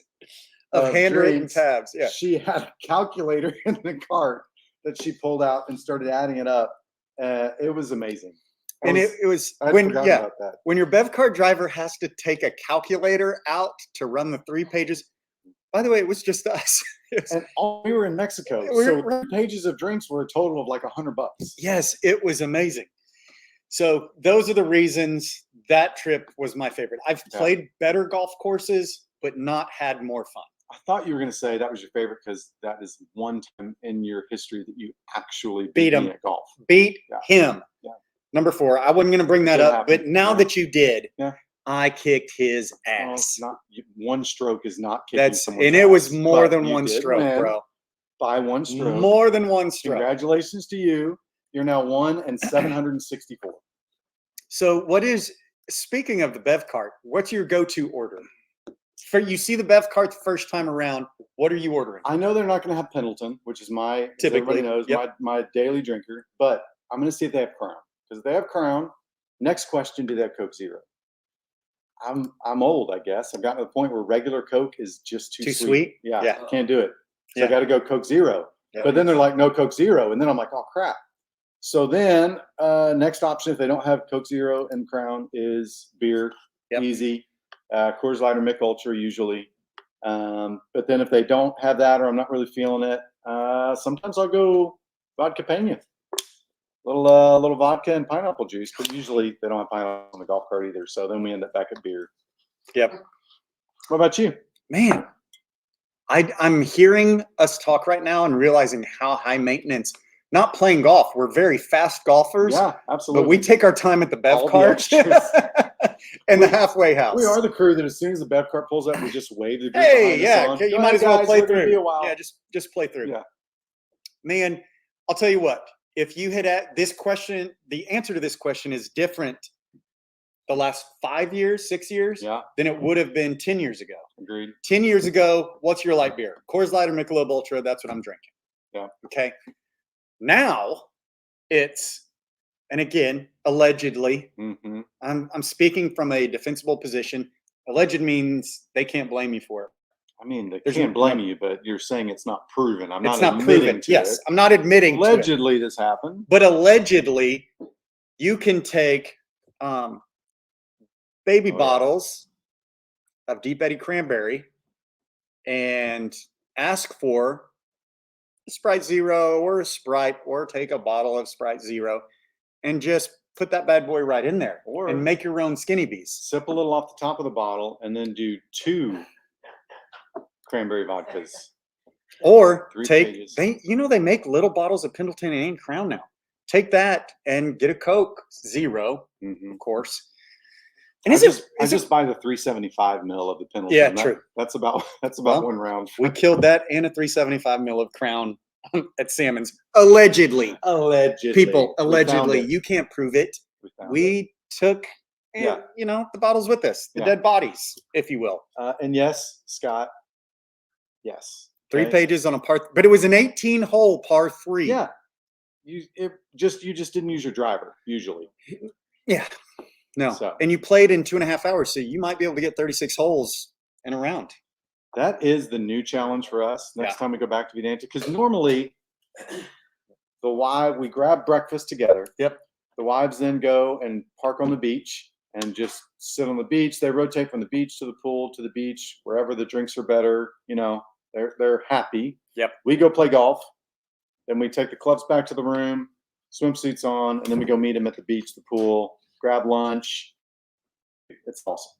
of handwritten drinks. tabs. Yeah. She had a calculator in the cart that she pulled out and started adding it up. It was amazing. It was when your bev cart driver has to take a calculator out to run the 3 pages. By the way, it was just us. And we were in Mexico, so 3 pages of drinks were a total of like $100. Yes, it was amazing. So those are the reasons that trip was my favorite. I've played better golf courses, but not had more fun. I thought you were going to say that was your favorite because that is one time in your history that you actually beat him at golf. Beat him. Yeah. Number 4. I wasn't going to bring that up, but now that you did, I kicked his ass. One stroke is not kicking someone's and ass. it was more than one stroke, bro. By one stroke. More than one stroke. Congratulations to you. You're now 1-764. So speaking of the bev cart, what's your go-to order? You see the bev cart the first time around, what are you ordering? I know they're not going to have Pendleton, which is typically everybody knows, my daily drinker, but I'm going to see if they have Crown. Because if they have Crown, next question, do they have Coke Zero? I'm old, I guess. I've gotten to the point where regular Coke is just too sweet. Yeah, can't do it. So I got to go Coke Zero. Yep. But then they're like, no Coke Zero. And then I'm like, oh, crap. So then next option, if they don't have Coke Zero and Crown, is beer. Yep. Easy. Coors Light or Mick Ultra usually. But then if they don't have that or I'm not really feeling it, sometimes I'll go vodka pena. Little vodka and pineapple juice, but usually they don't have pineapple on the golf cart either. So then we end up back at beer. Yep. What about you? Man, I'm hearing us talk right now and realizing how high maintenance. Not playing golf. We're very fast golfers. Yeah, absolutely. But we take our time at the bev All the cart extras. and the halfway house. We are the crew that as soon as the bev cart pulls up, we just wave the group Hey, behind us yeah, on. okay, you Go might ahead, as well guys, play we're gonna through. Be a while. Yeah, just play through. Yeah. Man, I'll tell you what. If you had at this question, the answer to this question is different the last 5 years, 6 years, Yeah, than it would have been 10 years ago. agreed. 10 years ago, what's your light beer? Coors Light or Michelob Ultra, that's what I'm drinking. Yeah. Okay. Now it's, and again, allegedly, Mm-hmm. I'm speaking from a defensible position. Alleged means they can't blame you for it. I mean, they There's can't no- blame you, but you're saying it's not proven. I'm It's not not admitting proven. to Yes, it. I'm not admitting to it. Allegedly, this happened. But allegedly, you can take baby Oh, yeah. bottles of Deep Eddy Cranberry and ask for a Sprite Zero or a Sprite, or take a bottle of Sprite Zero and just put that bad boy right in there Or- and make your own skinny bees. Sip a little off the top of the bottle and then do 2 cranberry vodkas. Or 3 take pages. they make little bottles of Pendleton and Crown now. Take that and get a Coke Zero, Mm-hmm. of course. And I is it? just buy the 375 ml of the Pendleton. Yeah, That- true. That's about Well, one round. We killed that and a 375 mil of Crown at Salmon's. Allegedly. Allegedly. People, We found allegedly. it. You can't prove it. We found it. We took, Yeah. the bottles with us, the Yeah. dead bodies, if you will. And yes, Scott. Yes. 3 Okay? pages on a par, but it was an 18-hole par 3. Yeah. You just didn't use your driver usually. Yeah. No. So. And you played in 2.5 hours, so you might be able to get 36 holes in a round. That is the new challenge for us next Yeah. time we go back to Vidanta. Because normally we grab breakfast together. Yep. The wives then go and park on the beach and just sit on the beach. They rotate from the beach to the pool to the beach, wherever the drinks are better. They're happy. Yep. We go play golf. Then we take the clubs back to the room, swimsuits on, and then we go meet them at the beach, the pool, grab lunch. It's awesome.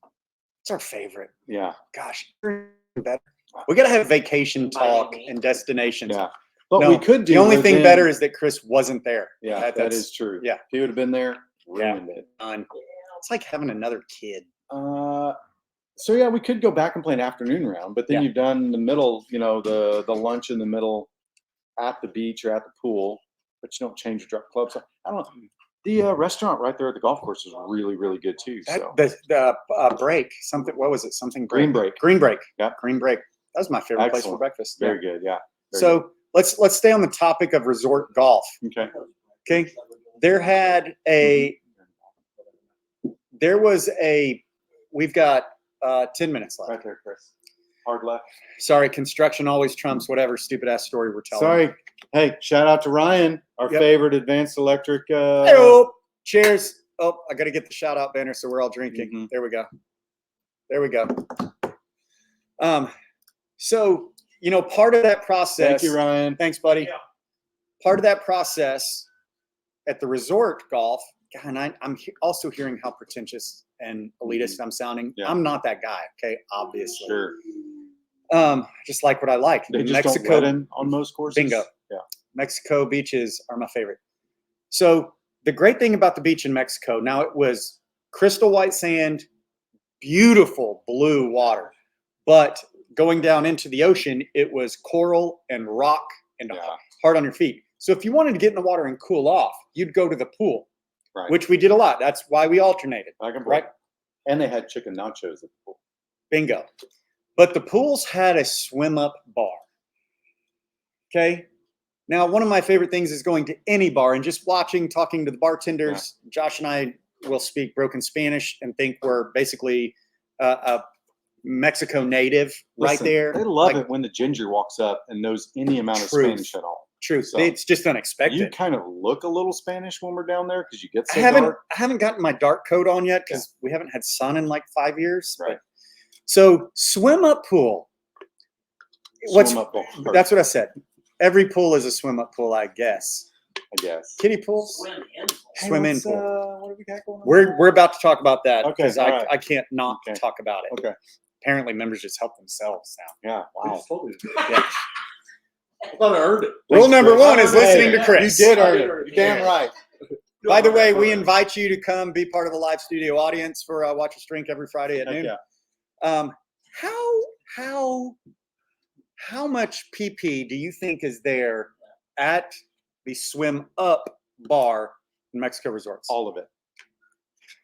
It's our favorite. Yeah. Gosh, better. We got to have vacation talk Miami. and destinations. Yeah. But No, we could do the only was thing then- better is that Chris wasn't there. Yeah, That- that that's is true. yeah. If he would have been there, ruined it. fun. It's like having another kid. So yeah, we could go back and play an afternoon round, but then Yeah. you've done the middle, the lunch in the middle at the beach or at the pool, but you don't change your drop clubs. I don't know. The restaurant right there at the golf course is really, really good too. So The break, something. What was it? Something Green Break. Green break. Yep. Green break. That was my favorite place for Excellent. breakfast. very Yeah. good. Yeah. Very So let's stay on the topic of resort golf. good. Okay. Okay. We've got 10 minutes left. Right there, Chris. Hard left. Sorry, construction always trumps whatever stupid ass story we're telling. Sorry. Hey, shout out to Ryan, our Yep. favorite Advanced Electric. Hey-o. Cheers. Oh, I got to get the shout out banner so we're all drinking. Mhm. There we go. There we go. So, part of that process. Thank you, Ryan. Thanks, buddy. Yeah. Part of that process at the resort golf, God, and I'm also hearing how pretentious and elitist I'm sounding. Yeah. I'm not that guy, okay? Obviously. Sure. Just like what I like. They In just don't Mexico, wet in on most courses. Bingo. Yeah. Mexico beaches are my favorite. So the great thing about the beach in Mexico, now it was crystal white sand, beautiful blue water, but going down into the ocean, it was coral and rock and Yeah. hard on your feet. So if you wanted to get in the water and cool off, you'd go to the pool, Right. which we did a lot. That's why we alternated, Back and forth. right? And they had chicken nachos at the pool. Bingo. But the pools had a swim up bar. Okay. Now, one of my favorite things is going to any bar and just watching, talking to the bartenders. Josh and I will speak broken Spanish and think we're basically Mexico native right Listen, there. They love Like, it when the ginger walks up and knows any amount of Truth. Spanish at all. True. So, It's just unexpected. You kind of look a little Spanish when we're down there because you get so I dark. haven't gotten my dark coat on yet because we haven't had sun in like 5 years. Right. But- so swim up pool. Swim up bar, That's what I said. Every pool is a swim up pool, I guess. I guess. Kiddie pools, Swim in. Hey, swim in what's, pool. What do we got going on? We're about to talk about that Okay, because all right. I can't not Okay. talk about it. Okay. Apparently, members just help themselves now. Yeah. We Wow. just told you. Yeah. I thought I earned it. Rule number Chris. one is listening to Hey, Chris. You did I earn did it. earn it. You're damn Yeah. right. By the way, we invite you to come be part of the live studio audience for Watch Us Drink every Friday at Heck noon. yeah. How much PP do you think is there at the swim up bar in Mexico Resorts? All of it.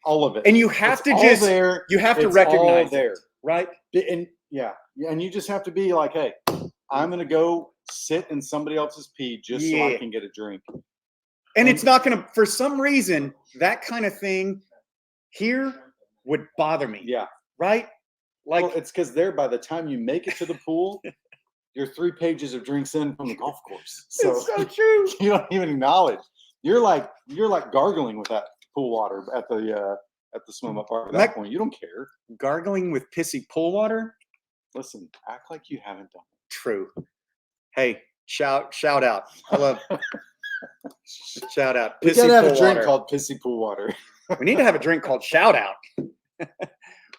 All of it. And you have It's to all just there. you have to It's recognize all there. it, right? And yeah, and you just have to be like, hey, I'm gonna go sit in somebody else's pee just so I Yeah. can get a drink. And it's not gonna for some reason that kind of thing here would bother me. Yeah. Right? Like Well, it's because there, by the time you make it to the pool, you're 3 pages of drinks in from the golf course. So, it's so true. you don't even acknowledge. You're like gargling with that pool water at the swim up bar. At that Mec- point, you don't care. Gargling with pissy pool water? Listen, act like you haven't done True. Hey, shout out. I love shout out. it. We Pissy gotta have a pool drink water. called pissy pool water. We need to have a drink called shout out.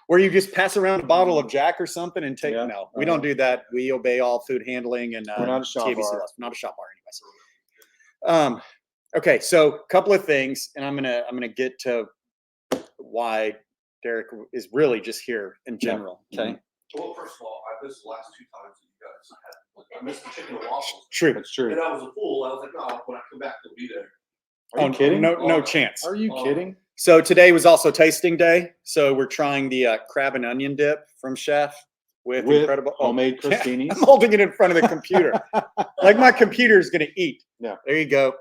Where you just pass around a bottle of Jack or something and take Yeah, no, we don't do that. We obey all food handling and We're not a shop TBC bar. laws. We're not a shop bar anyways. Okay, so a couple of things, and I'm gonna get to why Derek is really just here in general. Okay. Well, first of all, I missed the last 2 times that you guys had. I missed the chicken and waffles. True. That's true. And I was a fool. I was like, no, when I come back, they'll be there. Are you kidding? No Oh, chance. Are you Oh. kidding? So today was also tasting day. So we're trying the crab and onion dip from Chef with incredible homemade yeah, crostinis. I'm holding it in front of the computer, like my computer is going to eat. Yeah. There you go.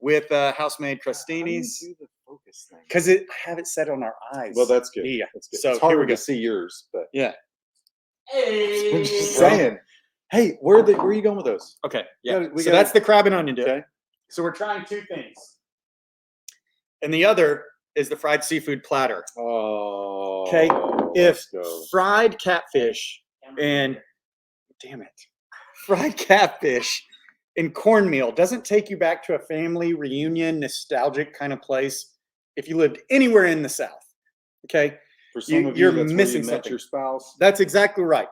With house-made How do you crostinis do the focus thing? because I have it set on our eyes. Well, that's good. Yeah. That's good. So it's here we harder go. to see yours, but Yeah. Hey. I'm just saying. Hey, where are you going with those? Okay. Yeah. We So gotta- that's the crab and onion dip. Okay. So we're trying 2 things, and the other is the fried seafood platter. Oh. Okay, Let's if go. fried catfish and damn it, fried catfish and cornmeal doesn't take you back to a family reunion, nostalgic kind of place. If you lived anywhere in the South, okay, For some of you, you're that's where missing you met something. your spouse. that's exactly right.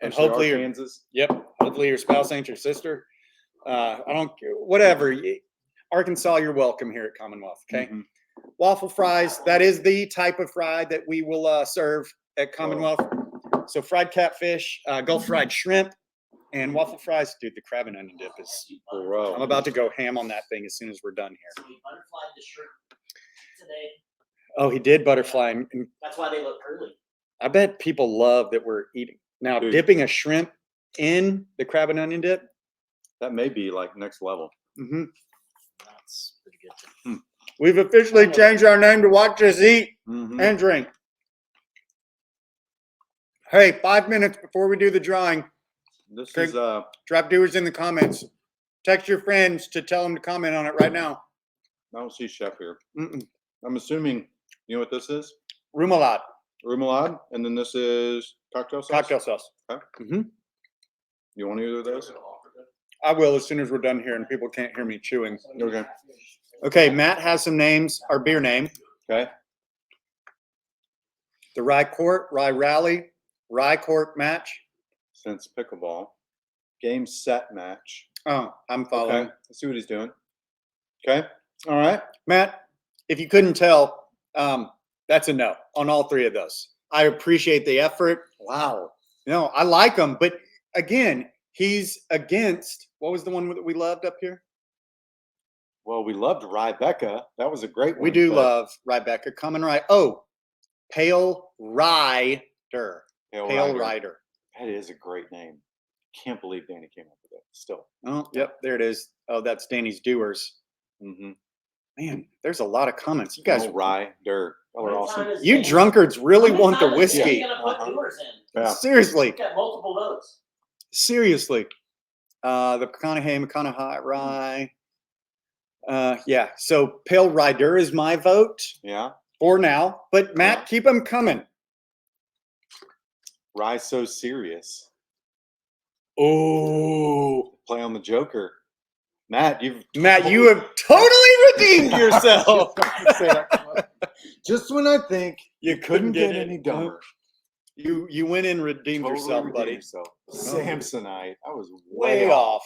And especially hopefully, Arkansas. yep, hopefully your spouse ain't your sister. I don't care, whatever. Arkansas, you're welcome here at Commonwealth. Okay. Mhm. Waffle fries, that is the type of fry that we will serve at Commonwealth. So fried catfish, Gulf fried shrimp, and waffle fries. Dude, the crab and onion dip is, Bro. I'm about to go ham on that thing as soon as we're done here. So we butterflied the shirt today. Oh, he did butterfly. And That's why they look curly. I bet people love that we're eating. Now, Dude. dipping a shrimp in the crab and onion dip. That may be like next level. Mhm. That's pretty good. We've officially changed our name to Watch Us Eat Mhm. and Drink. Hey, 5 minutes before we do the drawing, This Okay. is drop doers in the comments. Text your friends to tell them to comment on it right now. I don't see chef here. Mm-mm. I'm assuming you know what this is? Remoulade, Remoulade, and then this is cocktail sauce. cocktail sauce. Okay. hmm You want either of those? I will as soon as we're done here and people can't hear me chewing. Okay. Okay, Matt has some names, our beer name. Okay. The Rye Court, Rye Rally, Rye Court match. Since pickleball, game set match. Oh, I'm following. Okay. Let's see what he's doing. Okay. All right. Matt, if you couldn't tell, that's a no on all 3 of those. I appreciate the effort. Wow. No, I like him, but again, he's against, what was the one that we loved up here? Well, we loved Ryebeca. That was a great one. We do but love Ryebeca. Common Rye. Oh, Pale Rider. Pale Pale Rider. Rider. That is a great name. Can't believe Danny came up with it. Still. Oh, yep, there it is. Oh, that's Danny's Doers. Mm-hmm. Man, there's a lot of comments. You guys, Rider. Y'all are awesome. You drunkards really How many want the times is whiskey. Jamie gonna put Uh-huh. yours in? Yeah. Seriously. We've got multiple votes. Seriously. The McConaughey rye. Yeah. So Pale Rider is my vote Yeah. for now. But Matt, Yeah. keep them coming. Rye So Serious. Oh, Play on the Joker. Matt, Matt, you have totally redeemed yourself. Just when I think You couldn't get it. any dumber. You went in and redeemed Totally yourself, redeemed buddy. yourself. Samsonite. I was Way off.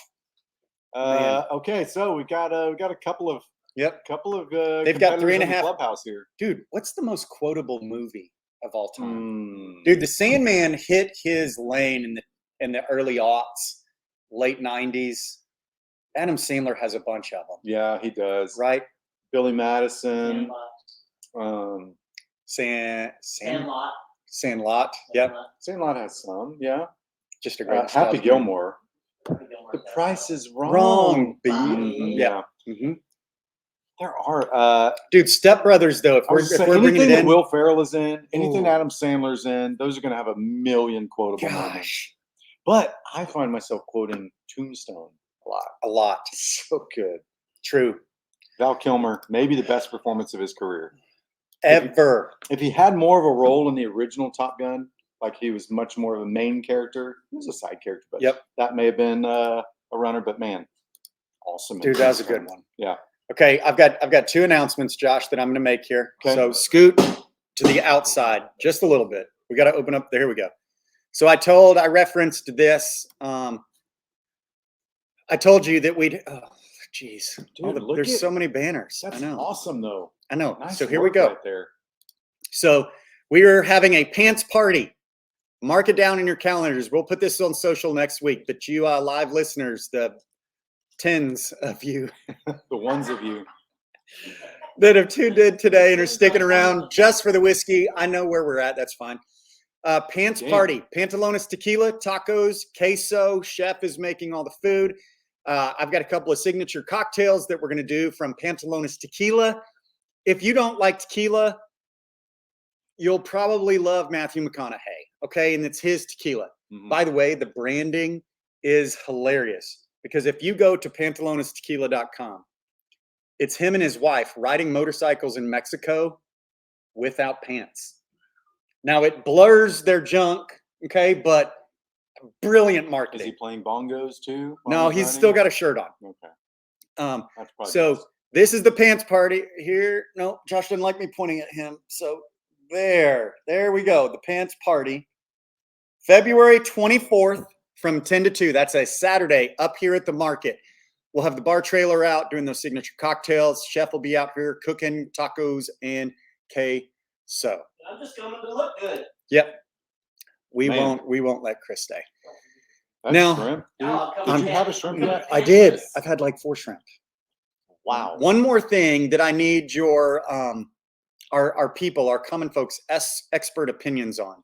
Man. Okay, so we got a couple of Yep. they've got 3.5 in the clubhouse here. Dude, what's the most quotable movie of all time? Mm. Dude, The Sandman hit his lane in the early aughts, late 90s. Adam Sandler has a bunch of them. Yeah, he does. Right? Billy Madison. Sandlot. Sandlot. Yep. Sandlot has some. Yeah. Just a great Happy Gilmore. Happy Gilmore The does Price that. is Wrong. Wrong. Mhm, Yeah. Mm-hmm. There are. Dude, Step Brothers, though, if I was we're saying, bringing anything it that in. Will Ferrell is in, anything Ooh. Adam Sandler's in, those are going to have a million quotable moments. Gosh. But I find myself quoting Tombstone a lot. A lot. So good. True. Val Kilmer, maybe the best performance of his career. Ever. If he had more of a role in the original Top Gun, like he was much more of a main character, he was a side character, but Yep. that may have been a runner. But man, awesome. Dude, that was a good one. Yeah. Okay, I've got two announcements, Josh, that I'm going to make here. Okay. So scoot to the outside just a little bit. We got to open up. There we go. So I referenced this. I told you that we'd. Oh, geez. Dude, there's so many banners. That's I know. awesome, though. I know. Nice So here we work go. right there. So we are having a pants party. Mark it down in your calendars. We'll put this on social next week. But you live listeners, the tens of you The ones of you. that have tuned in today and are sticking around just for the whiskey, I know where we're at. That's fine. Pants Damn. party. Pantalones tequila, tacos, queso. Chef is making all the food. I've got a couple of signature cocktails that we're going to do from Pantalones tequila. If you don't like tequila, you'll probably love Matthew McConaughey. Okay. And it's his tequila. Mhm. By the way, the branding is hilarious because if you go to pantalonestequila.com, it's him and his wife riding motorcycles in Mexico without pants. Now it blurs their junk. Okay. But brilliant Is marketing. he playing bongos too? No, he's still got a shirt on. Okay. That's probably So best. this is the pants party here. No, Josh didn't like me pointing at him. So there we go. The pants party. February 24th from 10 to 2. That's a Saturday up here at the market. We'll have the bar trailer out doing those signature cocktails. Chef will be out here cooking tacos and queso. I'm just coming to look good. Yep. We Man. won't let Chris stay. That's now- shrimp. Dude. I'll come Did you back. have a shrimp yet? I did. I've had like 4 shrimp. Wow. One more thing that I need your our people, our common folks, expert opinions on.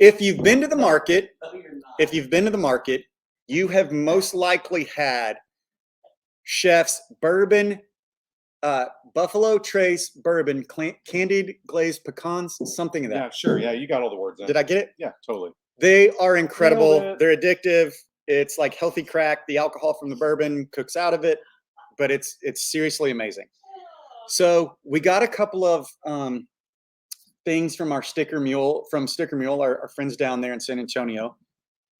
If you've been to the market, No, you're not. you have most likely had Chef's bourbon, Buffalo Trace bourbon, candied glazed pecans, something of that. Yeah, sure. Yeah, you got all the words in. Did I get it? Yeah, totally. They are incredible. Nailed it. They're addictive. It's like healthy crack. The alcohol from the bourbon cooks out of it, but it's seriously amazing. So we got a couple of things from Sticker Mule, our friends down there in San Antonio.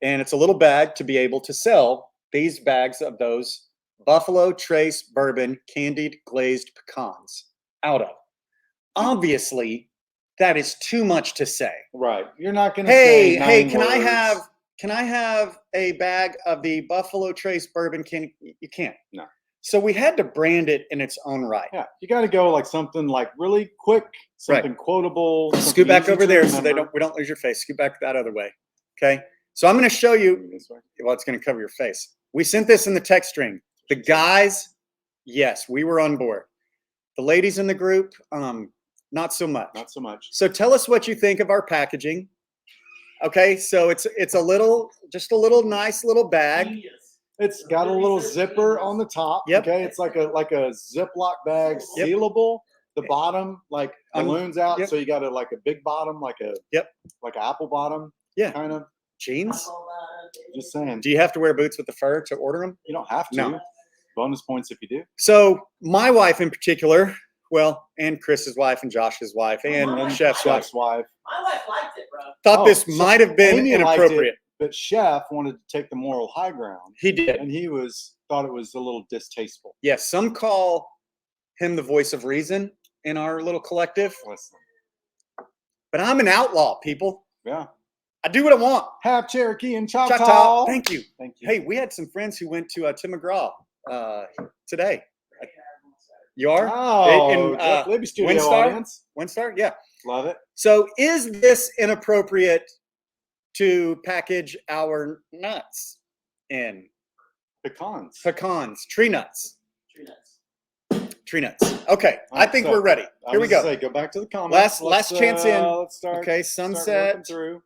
And it's a little bag to be able to sell these bags of those Buffalo Trace bourbon candied glazed pecans out of. Obviously, that is too much to say. Right. You're not going to Hey, say 9 can I words. have a bag of the Buffalo Trace bourbon candy? You can't. No. So we had to brand it in its own right. Yeah, you got to go like something like really quick, something quotable. something Scoot back easy over to there so remember. we don't lose your face. Scoot back that other way. Okay. So I'm going to show you. This way. Well, it's going to cover your face. We sent this in the text string. The guys, yes, we were on board. The ladies in the group, not so much. Not so much. So tell us what you think of our packaging. Okay, so it's just a little nice little bag. Genius. It's got a little zipper on the top. Yep. Okay, it's like a Ziploc bag, Yep. sealable. the bottom like Un- balloons out, yep. so you got like a big bottom, like a like an apple bottom. Yeah. Kind of. Jeans? Just saying. Do you have to wear boots with the fur to order them? You don't have to. No. Bonus points if you do. So my wife in particular, well, and Chris's wife and Josh's wife and Oh, Chef's wife, Chef's wife. My wife liked it, bro. thought Oh, this so might have been Amy liked inappropriate. But Chef wanted to take the moral high ground, He did. and he thought it was a little distasteful. Yes, some call him the voice of reason in our little collective, Listen. but I'm an outlaw, people. Yeah. I do what I want. Half Cherokee and Choctaw. Choctaw. Thank you. Thank you. Hey, we had some friends who went to Tim McGraw today. You are? Oh, in, Jeff Libby Studio Windstar? audience. Windstar? Yeah. Love it. So is this inappropriate to package our nuts in? Pecans. Pecans, tree nuts. Tree nuts. Tree nuts. Okay, All I right, think so we're ready. I Here we was gonna go. Say, go back to the comments. Last chance in. Let's start. Okay, start working sunset. through.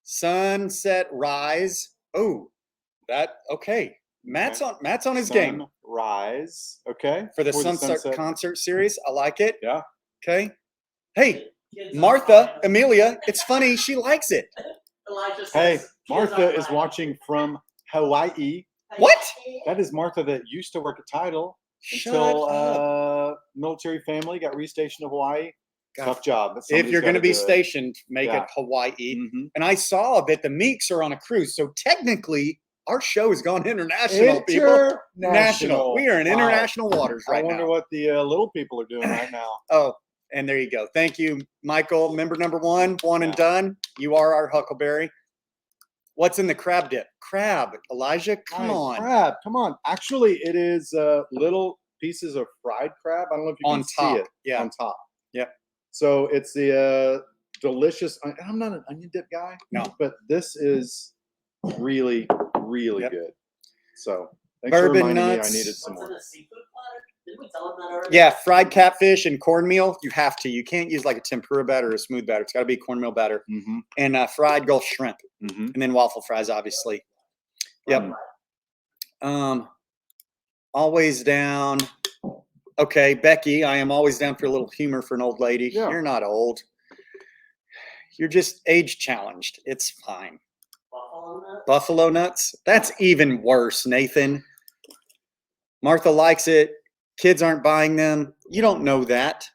Sunset rise. Oh, that okay. Matt's on his game Rise. Okay. for the For sunset concert series. I like it. Yeah. Okay. Hey, Kids on Martha, fire. Amelia, it's funny. She likes it. Elijah says, Hey, "Kids Martha on is fire." watching from Hawaii. What? That is Martha that used to work at Tidal Shut until up. military family got restationed to Hawaii. God. Tough job. But If you're going to be stayed, stationed, make Yeah. it Hawaii. mm-hmm. And I saw that the Meeks are on a cruise. So technically, our show has gone international, people. National. We are in international waters I right wonder now. what the little people are doing right now. Oh, and there you go. Thank you, Michael. Member number one and Yeah. done. You are our Huckleberry. What's in the crab dip? Crab. Elijah, come Nice. on. Crab. Come on. Actually, it is little pieces of fried crab. I don't know if you On can top. see it. Yeah. On top. Yep. So it's the delicious. I'm not an onion dip guy. No. But this is really, really Yep. good. So thanks Bourbon for reminding nuts. me. I needed some What's in more. a seafood platter? Did we tell him that already? Yeah, fried catfish and cornmeal. You have to. You can't use like a tempura batter or a smooth batter. It's got to be cornmeal batter. Mm-hmm. And fried Gulf shrimp. Mm-hmm. And then waffle fries, obviously. Yep. Always down. Okay, Becky, I am always down for a little humor for an old lady. Yeah. You're not old. You're just age challenged. It's fine. Buffalo nuts? Buffalo nuts? That's even worse, Nathan. Martha likes it. Kids aren't buying them. You don't know that.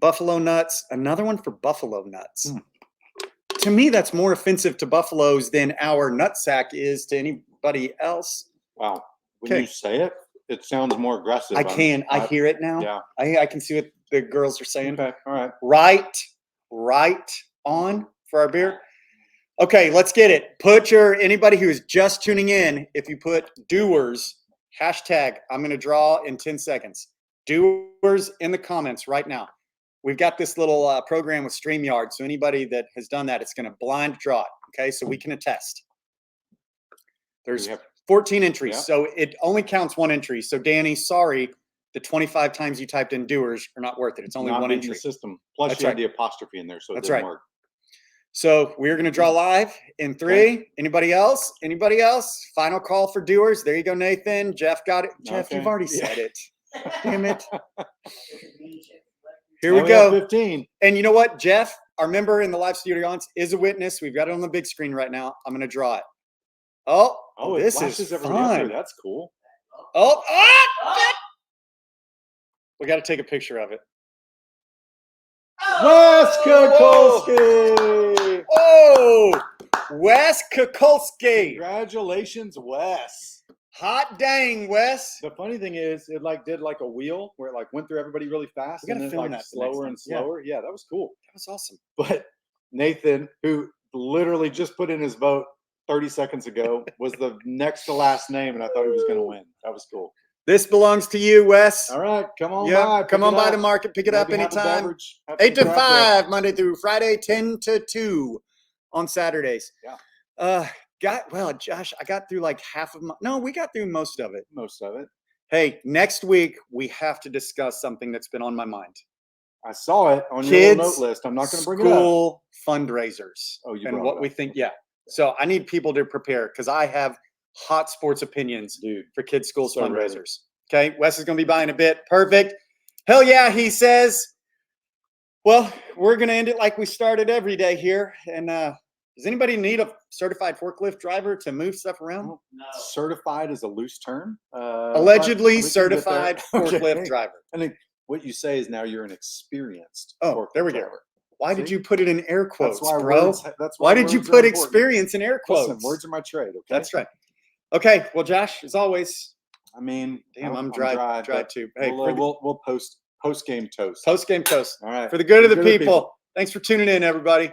Buffalo nuts. Another one for buffalo nuts. To me, that's more offensive to buffaloes than our nutsack is to anybody else. Wow. When Okay. you say it, it sounds more aggressive. I can. I hear it now. Yeah. I can see what the girls are saying. Okay. All right. Right on for our beer. Okay, let's get it. Anybody who is just tuning in, if you put doers, hashtag, I'm going to draw in 10 seconds. Doers in the comments right now. We've got this little program with StreamYard. So anybody that has done that, it's going to blind draw it. Okay, so we can attest. There's We have- 14 entries. Yeah. So it only counts one entry. So Danny, sorry, the 25 times you typed in doers are not worth it. It's only Not one beating entry. the system. Plus, That's you right. had the apostrophe in there, so it That's didn't right. work. So we're going to draw live in 3. Anybody else? Anybody else? Final call for doers. There you go, Nathan. Jeff got it. Jeff, Okay. you've already Yeah. said it. Damn it. Here Now we have go. 15. And you know what? Jeff, our member in the live studio audience, is a witness. We've got it on the big screen right now. I'm going to draw it. Oh, It this flashes is everybody up there. fun. That's cool. Oh, Oh! we got to take a picture of it. Wes Kukulski! Oh, Wes Kukulski. Congratulations, Wes. Hot dang, Wes. The funny thing is, it did a wheel where it went through everybody really fast, We gotta and then film that for next slower time. and Yeah. slower. Yeah, that was cool. That was awesome. But Nathan, who literally just put in his vote 30 seconds ago, was the next to last name, and I thought he was going to win. That was cool. This belongs to you, Wes. All right, come on Yeah, by. come pick on it by up. the market. Pick it up Maybe have a anytime. beverage, have 8 to some crab 5, Monday through Friday, 10 to 2 on Saturdays. Yeah. Josh, I got through like half of we got through most of it. most of it. Hey, next week we have to discuss something that's been on my mind. I saw it on your Kids, little note list. I'm not going to bring it up. School fundraisers. Oh, you and brought what it we up. think. Yeah. So I need people to prepare because I have hot sports opinions Dude. for kids' school So ready. fundraisers. Okay. Wes is going to be buying a bit. Perfect. Hell yeah, he says. Well, we're going to end it like we started every day here. And does anybody need a certified forklift driver to move stuff around? Well, No. Certified is a loose term. Allegedly but we can get there. certified forklift Okay. driver. I think what you say is now you're an experienced. Oh, forklift there we go. driver. Why did See? you put it in air quotes, That's why bro? words. That's Why did you words are put important. experience in air quotes? Listen, words are my trade. Okay. That's right. Okay. Well, Josh, as always, I mean, damn, I'm dry but too. Hey, we'll post game toast. post game toast All right. for the good of the For the people. Thanks for tuning in, everybody.